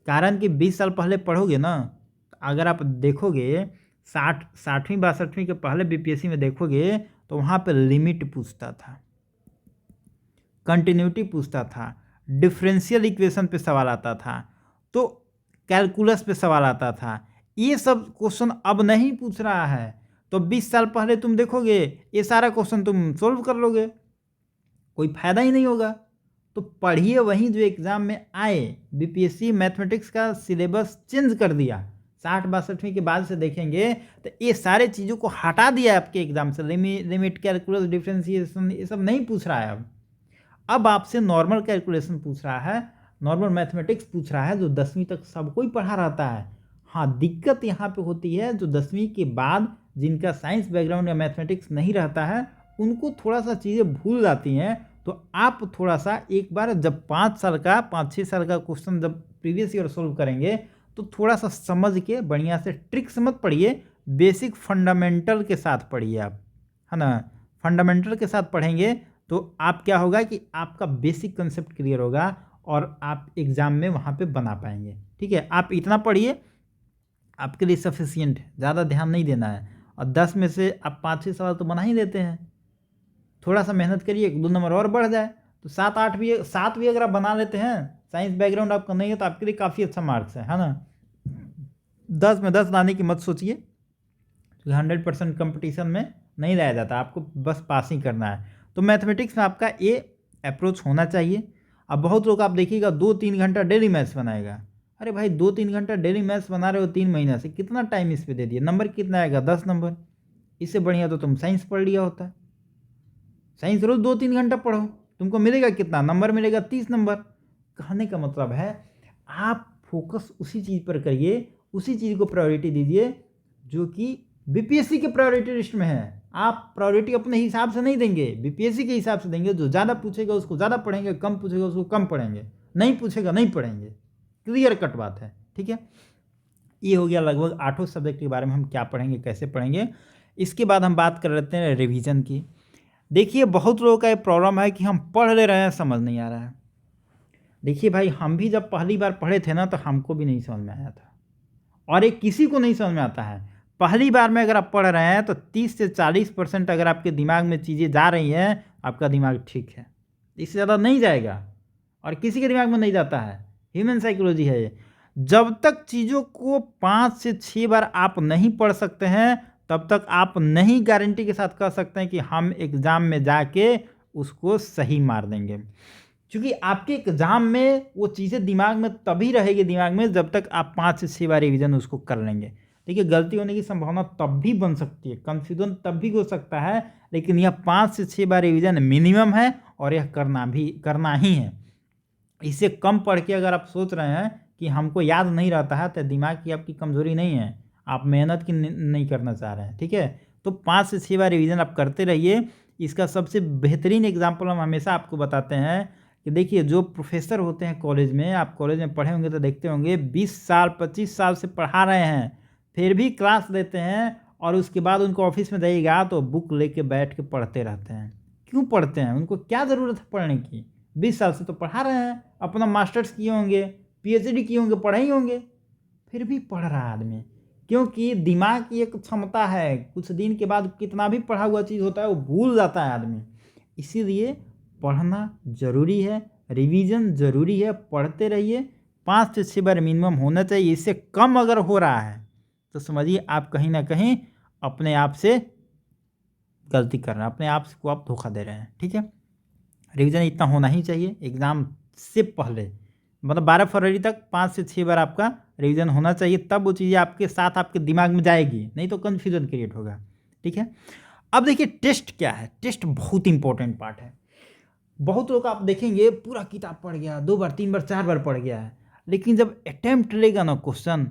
कारण कि 20 साल पहले पढ़ोगे ना, अगर आप देखोगे 60वीं 62वीं के पहले बीपीएससी में देखोगे तो वहाँ पे लिमिट पूछता था, कंटिन्यूटी पूछता था, डिफरेंशियल इक्वेशन पे सवाल आता था, तो कैलकुलस पे सवाल आता था। ये सब क्वेश्चन अब नहीं पूछ रहा है, तो 20 साल पहले तुम देखोगे ये सारा क्वेश्चन तुम सोल्व कर लोगे, कोई फायदा ही नहीं होगा। तो पढ़िए वहीं जो एग्ज़ाम में आए। बीपीएससी मैथमेटिक्स का सिलेबस चेंज कर दिया, 60-62वीं के बाद से देखेंगे तो ये सारे चीज़ों को हटा दिया आपके एग्जाम से। लिमिट, कैलकुलस, डिफरेंशिएशन, ये सब नहीं पूछ रहा है। अब आपसे नॉर्मल कैलकुलेशन पूछ रहा है, नॉर्मल मैथमेटिक्स पूछ रहा है, जो 10वीं तक सबको ही पढ़ा रहता है। हाँ, दिक्कत यहाँ पे होती है जो 10वीं के बाद जिनका साइंस बैकग्राउंड या मैथमेटिक्स नहीं रहता है, उनको थोड़ा सा चीज़ें भूल जाती हैं। तो आप थोड़ा सा एक बार जब 5-6 साल का क्वेश्चन जब प्रीवियस ईयर सोल्व करेंगे तो थोड़ा सा समझ के बढ़िया से, ट्रिक्स मत पढ़िए, बेसिक फंडामेंटल के साथ पढ़िए आप, है ना। फंडामेंटल के साथ पढ़ेंगे तो आप क्या होगा कि आपका बेसिक कंसेप्ट क्लियर होगा और आप एग्ज़ाम में वहाँ पे बना पाएंगे, ठीक है। आप इतना पढ़िए, आपके लिए सफिशियंट है, ज़्यादा ध्यान नहीं देना है। और 10 में से आप 5-6 सवाल तो बना ही देते हैं। थोड़ा सा मेहनत करिए, 1-2 नंबर और बढ़ जाए तो 7 भी अगर आप बना लेते हैं, साइंस बैकग्राउंड आपका नहीं है तो आपके लिए काफ़ी अच्छा मार्क्स है ना। 10 में 10 लाने की मत सोचिए, तो 100% कंपटीशन में नहीं लाया जाता, आपको बस पास ही करना है। तो मैथमेटिक्स में आपका ये अप्रोच होना चाहिए। अब बहुत लोग आप देखिएगा 2-3 घंटा डेली मैथ्स बनाएगा। अरे भाई 2-3 घंटा डेली मैथ्स बना रहे हो 3 महीना से, कितना टाइम इस पे दे दिए, नंबर कितना आएगा, 10 नंबर। इससे बढ़िया तो तुम साइंस पढ़ लिया होता। साइंस रोज 2-3 घंटा पढ़ो, तुमको मिलेगा कितना नंबर, मिलेगा 30 नंबर। कहने का मतलब है आप फोकस उसी चीज़ पर करिए, उसी चीज़ को प्रायोरिटी दीजिए जो कि बीपीएससी के प्रायोरिटी लिस्ट में है। आप प्रायोरिटी अपने हिसाब से नहीं देंगे, बीपीएससी के हिसाब से देंगे। जो ज़्यादा पूछेगा उसको ज़्यादा पढ़ेंगे, कम पूछेगा उसको कम पढ़ेंगे, नहीं पूछेगा नहीं पढ़ेंगे। क्लियर कट बात है, ठीक है। ये हो गया लगभग 8 सब्जेक्ट के बारे में हम क्या पढ़ेंगे, कैसे पढ़ेंगे। इसके बाद हम बात कर लेते हैं रिवीजन की। देखिए, बहुत लोगों का ये प्रॉब्लम है कि हम पढ़ ले रहे हैं, समझ नहीं आ रहा है। देखिए भाई, हम भी जब पहली बार पढ़े थे ना तो हमको भी नहीं समझ में आया था, और ये किसी को नहीं समझ में आता है। पहली बार में अगर आप पढ़ रहे हैं तो 30 से 40% अगर आपके दिमाग में चीज़ें जा रही हैं, आपका दिमाग ठीक है, इससे ज़्यादा नहीं जाएगा। और किसी के दिमाग में नहीं जाता है, ह्यूमन साइकोलॉजी है ये। जब तक चीज़ों को 5 से 6 बार आप नहीं पढ़ सकते हैं, तब तक आप नहीं गारंटी के साथ कह सकते हैं कि हम एग्ज़ाम में जाके उसको सही मार देंगे। क्योंकि आपके एग्ज़ाम में वो चीज़ें दिमाग में तभी रहेगी, दिमाग में, जब तक आप 5 से 6 बार रिवीजन उसको कर लेंगे। देखिए, गलती होने की संभावना तब भी बन सकती है, कंफ्यूजन तब भी हो सकता है, लेकिन यह 5 से 6 बार रिवीजन मिनिमम है और यह करना ही है। इससे कम पढ़ के अगर आप सोच रहे हैं कि हमको याद नहीं रहता है, तो दिमाग की आपकी कमज़ोरी नहीं है, आप मेहनत की नहीं करना चाह रहे हैं, ठीक है। तो 5 से 6 बार रिवीजन आप करते रहिए। इसका सबसे बेहतरीन एग्जाम्पल हम हमेशा आपको बताते हैं कि देखिए, जो प्रोफेसर होते हैं कॉलेज में, आप कॉलेज में पढ़े होंगे तो देखते होंगे, 20 साल 25 साल से पढ़ा रहे हैं, फिर भी क्लास लेते हैं, और उसके बाद उनको ऑफिस में जाइएगा तो बुक लेके बैठ के पढ़ते रहते हैं। क्यों पढ़ते हैं, उनको क्या ज़रूरत है पढ़ने की? 20 साल से तो पढ़ा रहे हैं, अपना मास्टर्स किए होंगे, पीएचडी किए होंगे, पढ़े ही होंगे, फिर भी पढ़ रहा है आदमी। क्योंकि दिमाग की एक क्षमता है, कुछ दिन के बाद कितना भी पढ़ा हुआ चीज़ होता है वो भूल जाता है आदमी। इसीलिए पढ़ना ज़रूरी है, रिवीजन ज़रूरी है, पढ़ते रहिए। 5 से 6 बार मिनिमम होना चाहिए। इससे कम अगर हो रहा है तो समझिए आप कहीं ना कहीं अपने आप से गलती कर रहे हैं, अपने आप को आप धोखा दे रहे हैं, ठीक है। रिवीजन इतना होना ही चाहिए एग्ज़ाम से पहले, मतलब 12 फरवरी तक 5 से 6 बार आपका रिवीजन होना चाहिए, तब वो चीज़ें आपके साथ आपके दिमाग में जाएगी, नहीं तो कन्फ्यूजन क्रिएट होगा, ठीक है। अब देखिए, टेस्ट क्या है। टेस्ट बहुत इंपॉर्टेंट पार्ट है। बहुत लोग आप देखेंगे पूरा किताब पढ़ गया, 2 बार 3 बार 4 बार पढ़ गया है, लेकिन जब अटेम्प्ट लेगा ना क्वेश्चन,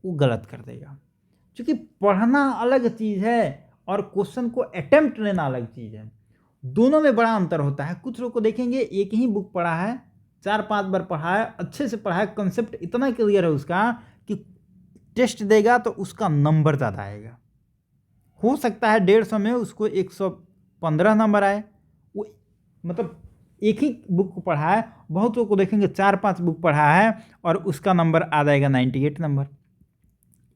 वो गलत कर देगा। क्योंकि पढ़ना अलग चीज़ है और क्वेश्चन को अटेम्प्ट लेना अलग चीज़ है, दोनों में बड़ा अंतर होता है। कुछ लोग को देखेंगे एक ही बुक पढ़ा है, 4-5 बार पढ़ा है, अच्छे से पढ़ा है, कंसेप्ट इतना क्लियर है उसका कि टेस्ट देगा तो उसका नंबर ज़्यादा आएगा। हो सकता है 150 में उसको 115 नंबर आए, वो मतलब एक ही बुक को पढ़ा है। बहुत लोग को देखेंगे 4-5 बुक पढ़ा है और उसका नंबर आ जाएगा 98 नंबर,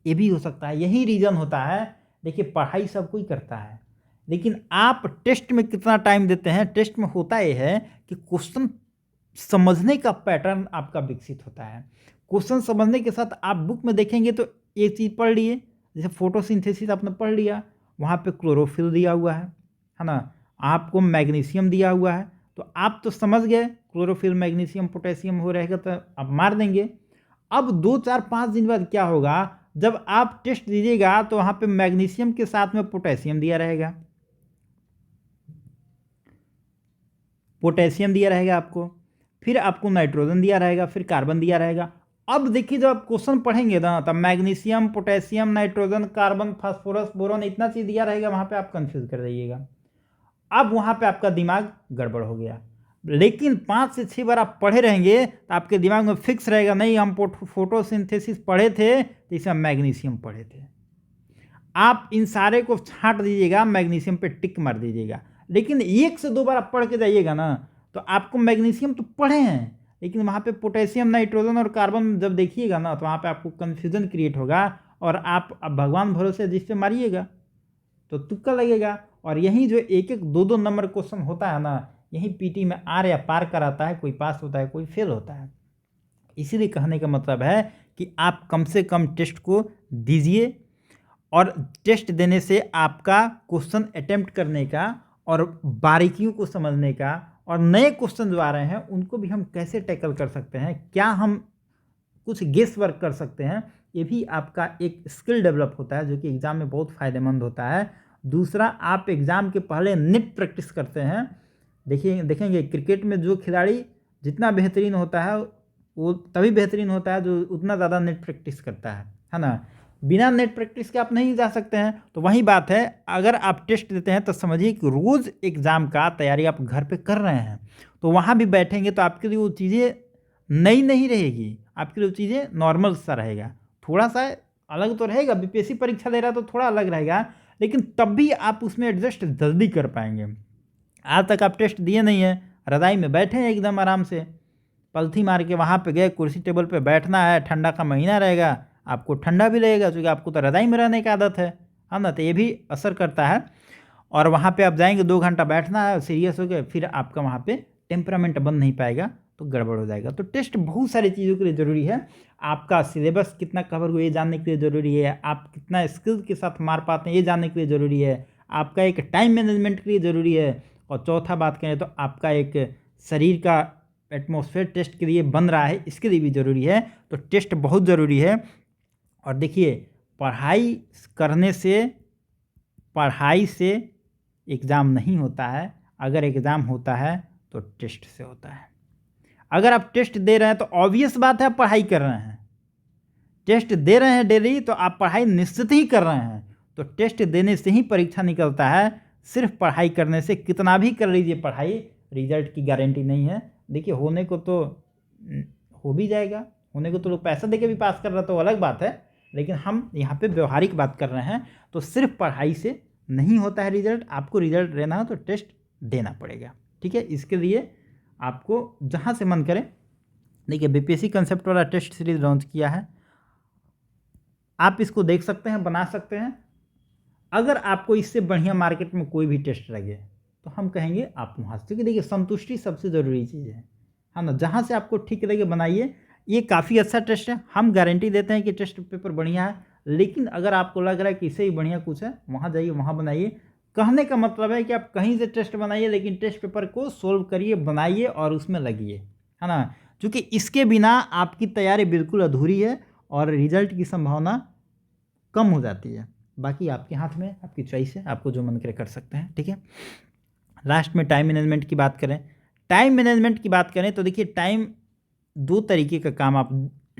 ये भी हो सकता है। यही रीज़न होता है। देखिए पढ़ाई सब कोई करता है, लेकिन आप टेस्ट में कितना टाइम देते हैं। टेस्ट में होता ये है कि क्वेश्चन समझने का पैटर्न आपका विकसित होता है। क्वेश्चन समझने के साथ आप बुक में देखेंगे तो एक चीज़ पढ़ लिए, जैसे फोटोसिंथेसिस आपने पढ़ लिया, वहाँ पे क्लोरोफिल दिया हुआ है ना, आपको मैग्नीशियम दिया हुआ है, तो आप तो समझ गए क्लोरोफिल मैग्नीशियम पोटेशियम हो रहेगा तो आप मार देंगे। अब 2-4-5 दिन बाद क्या होगा, जब आप टेस्ट दीजिएगा तो वहाँ पे मैग्नीशियम के साथ में पोटेशियम दिया रहेगा, पोटेशियम दिया रहेगा आपको, फिर आपको नाइट्रोजन दिया रहेगा, फिर कार्बन दिया रहेगा। अब देखिए जब आप क्वेश्चन पढ़ेंगे ना, तब magnesium, potassium, nitrogen, carbon, phosphorus, boron इतना चीज़ दिया रहेगा, वहाँ पे आप कंफ्यूज कर जाइएगा। अब वहाँ पे आपका दिमाग गड़बड़ हो गया। लेकिन 5 से 6 बार आप पढ़े रहेंगे तो आपके दिमाग में फिक्स रहेगा, नहीं हम फोटोसिंथेसिस पढ़े थे तो इसे हम मैग्नीशियम पढ़े थे। आप इन सारे को छांट दीजिएगा, मैग्नीशियम पे टिक मार दीजिएगा। लेकिन 1 से 2 बार आप पढ़ के जाइएगा ना, तो आपको मैग्नीशियम तो पढ़े हैं, लेकिन वहाँ पे पोटेशियम, नाइट्रोजन और कार्बन जब देखिएगा ना, तो वहाँ पे आपको कन्फ्यूजन क्रिएट होगा और आप अब भगवान भरोसे जिस पे मारिएगा तो तुक्का लगेगा। और यही जो 1-1, 2-2 नंबर क्वेश्चन होता है ना, यही पीटी में आर या पार कराता है, कोई पास होता है, कोई फेल होता है। इसीलिए कहने का मतलब है कि आप कम से कम टेस्ट को दीजिए, और टेस्ट देने से आपका क्वेश्चन अटेम्प्ट करने का और बारीकियों को समझने का, और नए क्वेश्चन जो आ रहे हैं उनको भी हम कैसे टैकल कर सकते हैं, क्या हम कुछ गेस वर्क कर सकते हैं, ये भी आपका एक स्किल डेवलप होता है, जो कि एग्ज़ाम में बहुत फ़ायदेमंद होता है। दूसरा, आप एग्ज़ाम के पहले नेट प्रैक्टिस करते हैं। देखेंगे क्रिकेट में जो खिलाड़ी जितना बेहतरीन होता है, वो तभी बेहतरीन होता है जो उतना ज़्यादा नेट प्रैक्टिस करता है ना। बिना नेट प्रैक्टिस के आप नहीं जा सकते हैं। तो वही बात है, अगर आप टेस्ट देते हैं तो समझिए कि रोज़ एग्ज़ाम का तैयारी आप घर पे कर रहे हैं, तो वहाँ भी बैठेंगे तो आपके लिए वो चीज़ें नई नहीं रहेगी, आपके लिए वो चीज़ें नॉर्मल सा रहेगा। थोड़ा सा अलग तो रहेगा, बीपीएससी परीक्षा दे रहा तो थोड़ा अलग रहेगा, लेकिन तब भी आप उसमें एडजस्ट जल्दी कर पाएंगे। आज तक आप टेस्ट दिए नहीं हैं, रज़ाई में बैठे हैं एकदम आराम से, पलथी मार के वहाँ पे गए, कुर्सी टेबल पे बैठना है, ठंडा का महीना रहेगा, आपको ठंडा भी लगेगा क्योंकि आपको तो रज़ाई में रहने की आदत है ना, तो ये भी असर करता है। और वहाँ पे आप जाएंगे 2 घंटा बैठना है सीरियस हो गए, फिर आपका वहाँ पे टेम्परामेंट बन नहीं पाएगा, तो गड़बड़ हो जाएगा। तो टेस्ट बहुत सारी चीज़ों के लिए ज़रूरी है। आपका सिलेबस कितना कवर हुआ ये जानने के लिए ज़रूरी है, आप कितना स्किल के साथ मार पाते हैं ये जानने के लिए ज़रूरी है, आपका एक टाइम मैनेजमेंट के लिए ज़रूरी है, और चौथा बात करें तो आपका एक शरीर का एटमॉस्फेयर टेस्ट के लिए बन रहा है, इसके लिए भी ज़रूरी है। तो टेस्ट बहुत ज़रूरी है। और देखिए, पढ़ाई करने से, पढ़ाई से एग्ज़ाम नहीं होता है, अगर एग्ज़ाम होता है तो टेस्ट से होता है। अगर आप टेस्ट दे रहे हैं तो ऑब्वियस बात है आप पढ़ाई कर रहे हैं, टेस्ट दे रहे हैं डेली तो आप पढ़ाई निश्चित ही कर रहे हैं। तो टेस्ट देने से ही परीक्षा निकलता है, सिर्फ पढ़ाई करने से कितना भी कर लीजिए पढ़ाई, रिजल्ट की गारंटी नहीं है। देखिए होने को तो हो भी जाएगा, होने को तो लोग पैसा देके भी पास कर रहे तो अलग बात है, लेकिन हम यहाँ पे व्यवहारिक बात कर रहे हैं। तो सिर्फ पढ़ाई से नहीं होता है रिजल्ट, आपको रिजल्ट लेना हो तो टेस्ट देना पड़ेगा, ठीक है। इसके लिए आपको जहाँ से मन करे, देखिए बीपीएससी कंसेप्ट वाला टेस्ट सीरीज लॉन्च किया है, आप इसको देख सकते हैं, बना सकते हैं। अगर आपको इससे बढ़िया मार्केट में कोई भी टेस्ट लगे तो हम कहेंगे आप वहाँ से, क्योंकि देखिए संतुष्टि सबसे ज़रूरी चीज़ है ना। जहाँ से आपको ठीक लगे बनाइए, ये काफ़ी अच्छा टेस्ट है, हम गारंटी देते हैं कि टेस्ट पेपर बढ़िया है। लेकिन अगर आपको लग रहा है कि इससे ही बढ़िया कुछ है, वहाँ जाइए, वहाँ बनाइए। कहने का मतलब है कि आप कहीं से टेस्ट बनाइए, लेकिन टेस्ट पेपर को सोल्व करिए, बनाइए और उसमें लगिए, है ना। क्योंकि इसके बिना आपकी तैयारी बिल्कुल अधूरी है और रिजल्ट की संभावना कम हो जाती है। बाकी आपके हाथ में, आपकी चॉइस है, आपको जो मन करे कर सकते हैं, ठीक है। लास्ट में टाइम मैनेजमेंट की बात करें, टाइम मैनेजमेंट की बात करें तो देखिए टाइम 2 तरीके का काम आप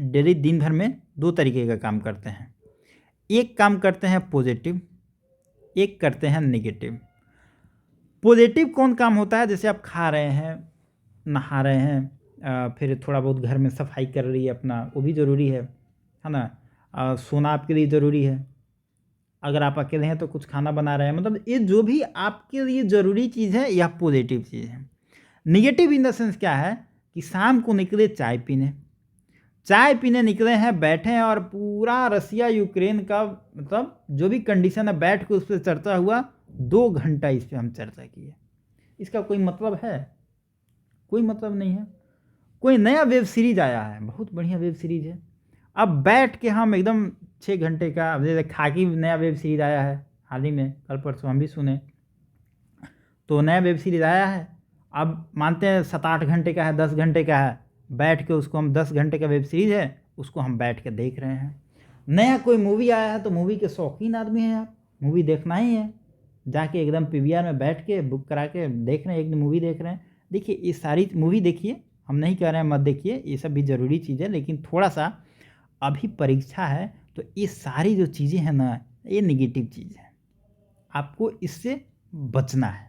डेली दिन भर में 2 तरीके का काम करते हैं। एक काम करते हैं पॉजिटिव, एक करते हैं नेगेटिव। पॉजिटिव कौन काम होता है? जैसे आप खा रहे हैं, नहा रहे हैं, फिर थोड़ा बहुत घर में सफाई कर रही है अपना, वो भी ज़रूरी है ना? सोना आपके लिए ज़रूरी है। अगर आप अकेले हैं तो कुछ खाना बना रहे हैं, मतलब ये जो भी आपके लिए ज़रूरी चीज़ है, यह पॉजिटिव चीज़ है। नेगेटिव इन द सेंस क्या है कि शाम को निकले चाय पीने निकले हैं, बैठे हैं और पूरा रसिया यूक्रेन का मतलब जो भी कंडीशन है, बैठ के उस पर चर्चा हुआ, 2 घंटा इस पर हम चर्चा किए। इसका कोई मतलब है? कोई मतलब नहीं है। कोई नया वेब सीरीज आया है, बहुत बढ़िया वेब सीरीज है, अब बैठ के हम एकदम 6 घंटे का, अब जैसे खाकी नया वेब सीरीज आया है हाल ही में, कल परसों हम भी सुने, तो नया वेब सीरीज आया है, अब मानते हैं 7-8 घंटे का है, 10 घंटे का है, बैठ के उसको हम 10 घंटे का वेब सीरीज है, उसको हम बैठ के देख रहे हैं। नया कोई मूवी आया है तो मूवी के शौकीन आदमी हैं आप, मूवी देखना ही है, जाके एकदम पीवीआर में बैठ के बुक करा के देख रहे हैं, एक मूवी देख रहे हैं। देखिए ये सारी मूवी देखिए, हम नहीं कह रहे हैं मत देखिए, ये सब भी ज़रूरी चीज़ है, लेकिन थोड़ा सा अभी परीक्षा है तो ये सारी जो चीज़ें हैं ना, ये नेगेटिव चीज़ है, आपको इससे बचना है।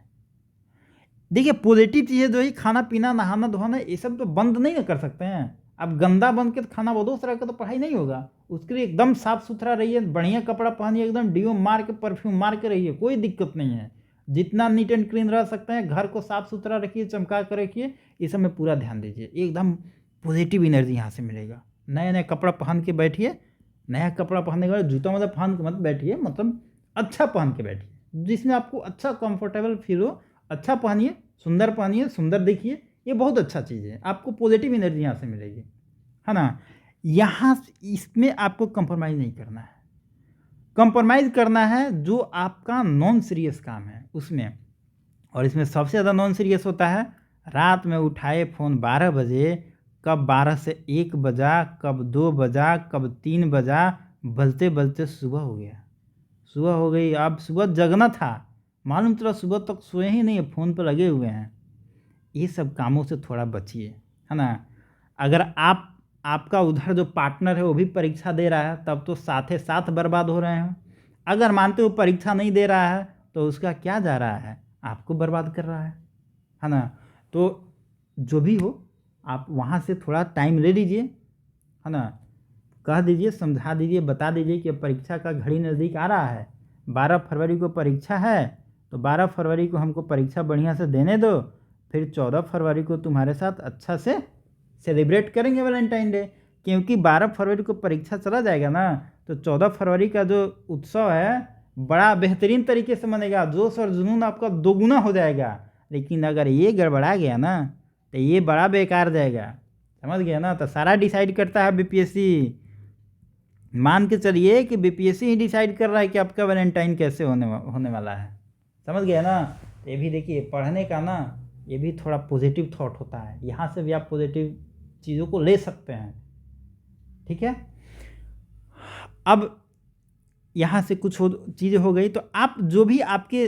देखिए पॉजिटिव चीज़ें जो ही खाना पीना नहाना धोना, ये सब तो बंद नहीं ना कर सकते हैं। अब गंदा बन के खाना बदोश रह के तो पढ़ाई नहीं होगा, उसके लिए एकदम साफ़ सुथरा रहिए, बढ़िया कपड़ा पहनिए, एकदम डीओ मार के परफ्यूम मार के रहिए, कोई दिक्कत नहीं है। जितना नीट एंड क्लीन रह सकते हैं, घर को साफ़ सुथरा रखिए, चमका कर रखिए, ये सब में पूरा ध्यान दीजिए, एकदम पॉजिटिव एनर्जी यहाँ से मिलेगा। नया नया कपड़ा पहन के बैठिए, नया कपड़ा पहनने के बाद जूता मतलब पहन के मत बैठिए, मतलब अच्छा पहन के बैठिए, जिसमें आपको अच्छा कंफर्टेबल फील हो, अच्छा पहनिए, सुंदर दिखिए, ये बहुत अच्छा चीज़ है, आपको पॉजिटिव एनर्जी यहाँ से मिलेगी, है ना? यहाँ इसमें आपको कंप्रोमाइज़ नहीं करना है, कंप्रोमाइज़ करना है जो आपका नॉन सीरियस काम है उसमें। और इसमें सबसे ज़्यादा नॉन सीरियस होता है रात में उठाए फ़ोन 12 बजे, कब 12 से 1 बजा, कब 2 बजा, कब 3 बजा, बजते सुबह हो गया, सुबह हो गई, अब सुबह जगना था, मालूम चला सुबह तक सोए ही नहीं है, फ़ोन पर लगे हुए हैं। ये सब कामों से थोड़ा बचिए, है ना? अगर आपका उधर जो पार्टनर है वो भी परीक्षा दे रहा है, तब तो साथ साथ बर्बाद हो रहे हैं। अगर मानते हो परीक्षा नहीं दे रहा है तो उसका क्या जा रहा है, आपको बर्बाद कर रहा है ना? तो जो भी हो, आप वहाँ से थोड़ा टाइम ले लीजिए, है ना? कह दीजिए, समझा दीजिए, बता दीजिए कि परीक्षा का घड़ी नज़दीक आ रहा है, 12 फरवरी को परीक्षा है, तो 12 फरवरी को हमको परीक्षा बढ़िया से देने दो, फिर 14 फरवरी को तुम्हारे साथ अच्छा से सेलिब्रेट करेंगे वैलेंटाइन डे। क्योंकि 12 फरवरी को परीक्षा चला जाएगा ना, तो 14 फरवरी का जो उत्सव है बड़ा बेहतरीन तरीके से मनेगा, जोश और जुनून आपका दोगुना हो जाएगा। लेकिन अगर ये गड़बड़ा गया ना, तो ये बड़ा बेकार जाएगा, समझ गया ना? तो सारा डिसाइड करता है बीपीएससी, मान के चलिए कि बीपीएससी ही डिसाइड कर रहा है कि आपका वैलेंटाइन कैसे होने वाला है, समझ गया ना? ये भी देखिए, पढ़ने का ना ये भी थोड़ा पॉजिटिव थॉट होता है, यहाँ से भी आप पॉजिटिव चीज़ों को ले सकते हैं, ठीक है? अब यहाँ से कुछ चीज़ें हो गई, तो आप जो भी आपके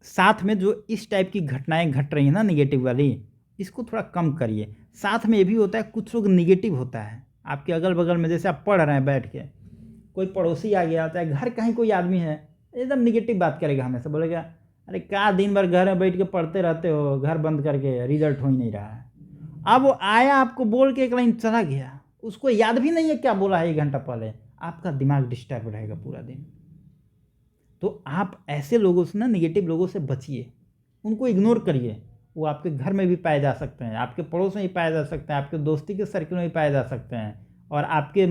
साथ में जो इस टाइप की घटनाएं घट रही हैं ना नेगेटिव वाली, इसको थोड़ा कम करिए। साथ में ये भी होता है, कुछ लोग नेगेटिव होता है आपके अगल बगल में, जैसे आप पढ़ रहे हैं बैठ के, कोई पड़ोसी आ गया, चाहे घर का ही कोई आदमी है, एकदम नेगेटिव बात करेगा, हमेशा बोलेगा अरे क्या दिन भर घर में बैठ के पढ़ते रहते हो, घर बंद करके, रिजल्ट हो ही नहीं रहा है। अब वो आया, आपको बोल के एक लाइन चला गया, उसको याद भी नहीं है क्या बोला है 1 घंटा पहले, आपका दिमाग डिस्टर्ब रहेगा पूरा दिन। तो आप ऐसे लोगों से ना, नेगेटिव लोगों से बचिए, उनको इग्नोर करिए। वो आपके घर में भी पाए जा सकते हैं, आपके पड़ोस में भी पाए जा सकते हैं, आपके दोस्ती के सर्कल में भी पाए जा सकते हैं, और आपके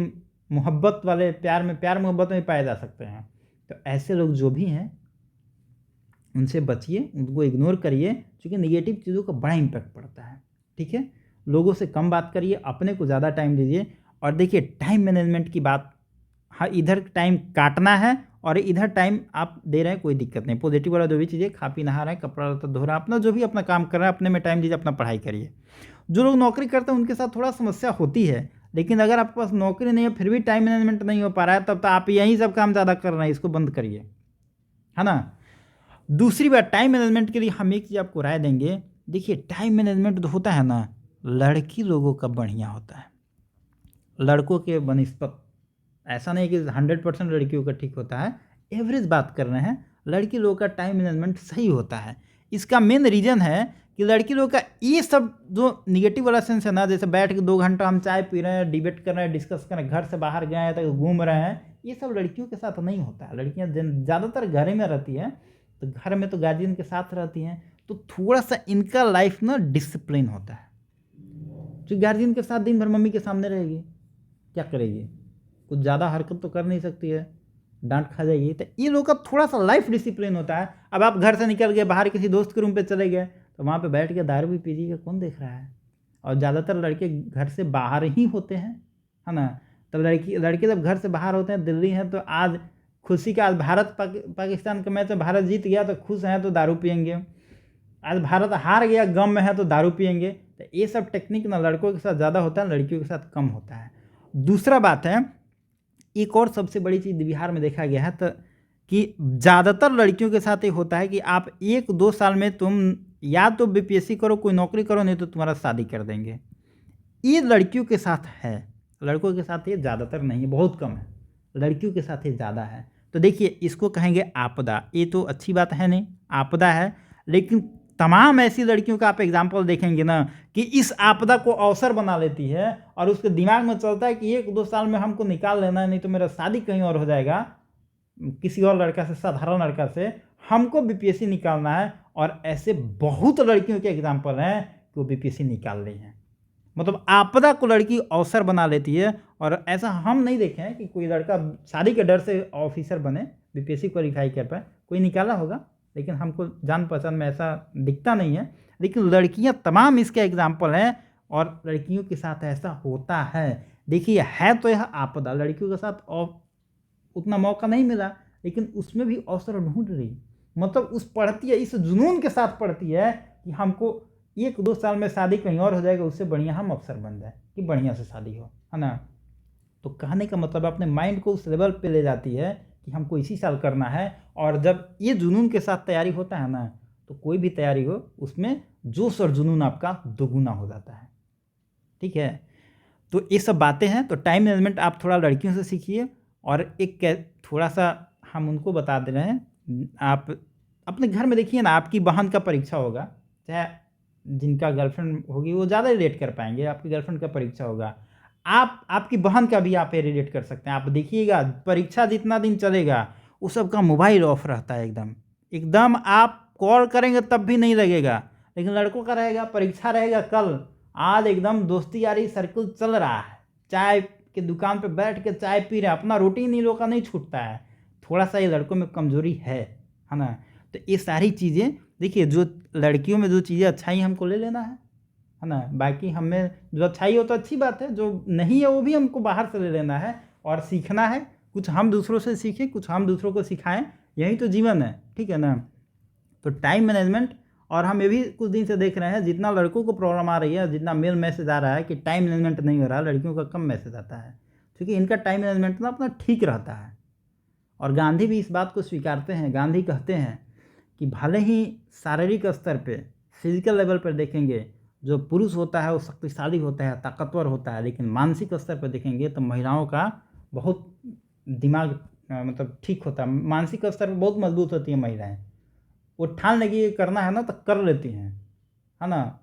मोहब्बत वाले प्यार मोहब्बत में भी पाए जा सकते हैं। तो ऐसे लोग जो भी हैं उनसे बचिए, उनको इग्नोर करिए, क्योंकि नेगेटिव चीज़ों का बड़ा इम्पैक्ट पड़ता है, ठीक है? लोगों से कम बात करिए, अपने को ज़्यादा टाइम दीजिए। और देखिए टाइम मैनेजमेंट की बात, हाँ, इधर टाइम काटना है और इधर टाइम आप दे रहे हैं, कोई दिक्कत नहीं। पॉजिटिव वाला जो भी चीज़ें, खा पी नहा रहे हैं, कपड़ा लत्ता धो रहा है, अपना जो भी अपना काम कर रहा है, अपने में टाइम दीजिए, अपना पढ़ाई करिए। जो लोग नौकरी करते हैं उनके साथ थोड़ा समस्या होती है, लेकिन अगर आपके पास नौकरी नहीं है फिर भी टाइम मैनेजमेंट नहीं हो पा रहा है, तब तो आप यही सब काम ज़्यादा कर रहे हैं, इसको बंद करिए, है ना? दूसरी बात, टाइम मैनेजमेंट के लिए हम एक चीज़ आपको राय देंगे। देखिए टाइम मैनेजमेंट जो होता है ना, लड़की लोगों का बढ़िया होता है, लड़कों के बनिस्पत। ऐसा नहीं कि 100% लड़कियों का ठीक होता है, एवरेज बात कर रहे हैं, लड़की लोग का टाइम मैनेजमेंट सही होता है। इसका मेन रीज़न है कि लड़की लोग का ये सब जो निगेटिव वाला सेंस है ना, जैसे बैठ के 2 घंटा हम चाय पी रहे हैं, डिबेट कर रहे हैं, डिस्कस कर रहे हैं, घर से बाहर गए हैं तो घूम रहे हैं, ये सब लड़कियों के साथ नहीं होता है। लड़कियाँ ज़्यादातर घर में रहती हैं, तो घर में तो गार्जियन के साथ रहती हैं, तो थोड़ा सा इनका लाइफ ना डिसिप्लिन होता है। जो गार्जियन के साथ दिन भर मम्मी के सामने रहेगी, क्या करेगी, कुछ ज़्यादा हरकत तो कर नहीं सकती है, डांट खा जाएगी। तो ये लोग का थोड़ा सा लाइफ डिसिप्लिन होता है। अब आप घर से निकल गए, बाहर किसी दोस्त के रूम पे चले गए, तो वहाँ पे बैठ के दारू भी पीजिएगा, कौन देख रहा है। और ज़्यादातर लड़के घर से बाहर ही होते हैं, है ना। तो लड़के जब घर से बाहर होते हैं, दिल्ली हैं, तो आज खुशी का, आज भारत पाकिस्तान का मैच में भारत जीत गया तो खुश हैं तो दारू पियेंगे, आज भारत हार गया गम में है तो दारू पियेंगे। तो ये सब टेक्निक ना लड़कों के साथ ज़्यादा होता है, लड़कियों के साथ कम होता है। दूसरा बात है, एक और सबसे बड़ी चीज़ बिहार में देखा गया है तो कि ज़्यादातर लड़कियों के साथ ये होता है कि आप 1-2 साल में तुम या तो बीपीएससी करो, कोई नौकरी करो, नहीं तो तुम्हारा शादी कर देंगे। ये लड़कियों के साथ है, लड़कों के साथ ये ज़्यादातर नहीं है, बहुत कम है, लड़कियों के साथ ये ज़्यादा है। तो देखिए, इसको कहेंगे आपदा। ये तो अच्छी बात है नहीं, आपदा है, लेकिन तमाम ऐसी लड़कियों का आप एग्जाम्पल देखेंगे ना कि इस आपदा को अवसर बना लेती है और उसके दिमाग में चलता है कि 1-2 साल में हमको निकाल लेना है, नहीं तो मेरा शादी कहीं और हो जाएगा, किसी और लड़का से, साधारण लड़का से, हमको बीपीएससी निकालना है। और ऐसे बहुत लड़कियों के एग्जाम्पल हैं कि वो बीपीएससी निकाल रही हैं। मतलब आपदा को लड़की अवसर बना लेती है। और ऐसा हम नहीं देखे हैं कि कोई लड़का शादी के डर से ऑफिसर बने, बीपीएससी क्वालिफाई कर पाए। कोई निकाला होगा, लेकिन हमको जान पहचान में ऐसा दिखता नहीं है। लेकिन लड़कियां तमाम इसके एग्जाम्पल हैं और लड़कियों के साथ ऐसा होता है। देखिए, है तो यह आपदा, लड़कियों के साथ उतना मौका नहीं मिला, लेकिन उसमें भी अवसर ढूंढ रही। मतलब उस पढ़ती है, इस जुनून के साथ पढ़ती है कि हमको 1-2 साल में शादी कहीं और हो जाएगा, उससे बढ़िया हम अफसर बन जाए, कि बढ़िया से शादी हो, है ना। तो कहने का मतलब अपने माइंड को उस लेवल पे ले जाती है कि हमको इसी साल करना है। और जब ये जुनून के साथ तैयारी होता है ना, तो कोई भी तैयारी हो उसमें जोश और जुनून आपका दोगुना हो जाता है। ठीक है, तो ये सब बातें हैं। तो टाइम मैनेजमेंट आप थोड़ा लड़कियों से सीखिए। और एक थोड़ा सा हम उनको बता दे रहे हैं, आप अपने घर में देखिए ना, आपकी बहन का परीक्षा होगा, चाहे जिनका गर्लफ्रेंड होगी वो ज़्यादा रिलेट कर पाएंगे। आपकी गर्लफ्रेंड का परीक्षा होगा, आपकी बहन का भी आप ये रिलेट कर सकते हैं। आप देखिएगा, परीक्षा जितना दिन चलेगा उस सबका मोबाइल ऑफ रहता है, एकदम एकदम। आप कॉल करेंगे तब भी नहीं लगेगा। लेकिन लड़कों का रहेगा, परीक्षा रहेगा कल, आज एकदम दोस्ती यारी सर्कल चल रहा है, चाय की दुकान पे बैठ के चाय पी रहे हैं, अपना रूटीन इन लोगों का नहीं छूटता है। थोड़ा सा ये लड़कों में कमजोरी है ना। तो ये सारी चीज़ें देखिए, जो लड़कियों में जो चीज़ें अच्छाई हमको ले लेना है ना। बाकी हमें जो अच्छाई हो तो अच्छी बात है, जो नहीं है वो भी हमको बाहर से ले लेना है और सीखना है। कुछ हम दूसरों से सीखें, कुछ हम दूसरों को सिखाएं, यही तो जीवन है। ठीक है ना। तो टाइम मैनेजमेंट, और हम ये भी कुछ दिन से देख रहे हैं, जितना लड़कों को प्रॉब्लम आ रही है, जितना मेल मैसेज आ रहा है कि टाइम मैनेजमेंट नहीं हो रहा, लड़कियों का कम मैसेज आता है, क्योंकि इनका टाइम मैनेजमेंट ना अपना ठीक रहता है। और गांधी भी इस बात को स्वीकारते हैं। गांधी कहते हैं कि भले ही शारीरिक स्तर पे, फिजिकल लेवल पर देखेंगे, जो पुरुष होता है वो शक्तिशाली होता है, ताकतवर होता है, लेकिन मानसिक स्तर पर देखेंगे तो महिलाओं का बहुत दिमाग मतलब ठीक होता है, मानसिक स्तर पर बहुत मजबूत होती है महिलाएं। वो ठान लगी करना है ना तो कर लेती हैं, है ना।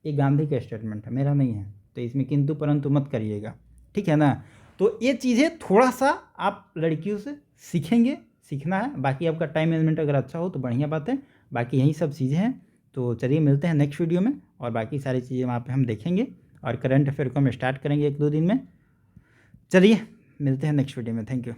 ये गांधी का स्टेटमेंट है, मेरा नहीं है, तो इसमें किंतु परंतु मत करिएगा। ठीक है ना। तो ये चीज़ें थोड़ा सा आप लड़कियों से सीखेंगे, सीखना है। बाकी आपका टाइम मैनेजमेंट अगर अच्छा हो तो बढ़िया बात है। बाकी यही सब चीज़ें हैं। तो चलिए मिलते हैं नेक्स्ट वीडियो में, और बाकी सारी चीज़ें वहाँ पे हम देखेंगे, और करंट अफेयर को हम स्टार्ट करेंगे 1-2 दिन में। चलिए मिलते हैं नेक्स्ट वीडियो में। Thank you.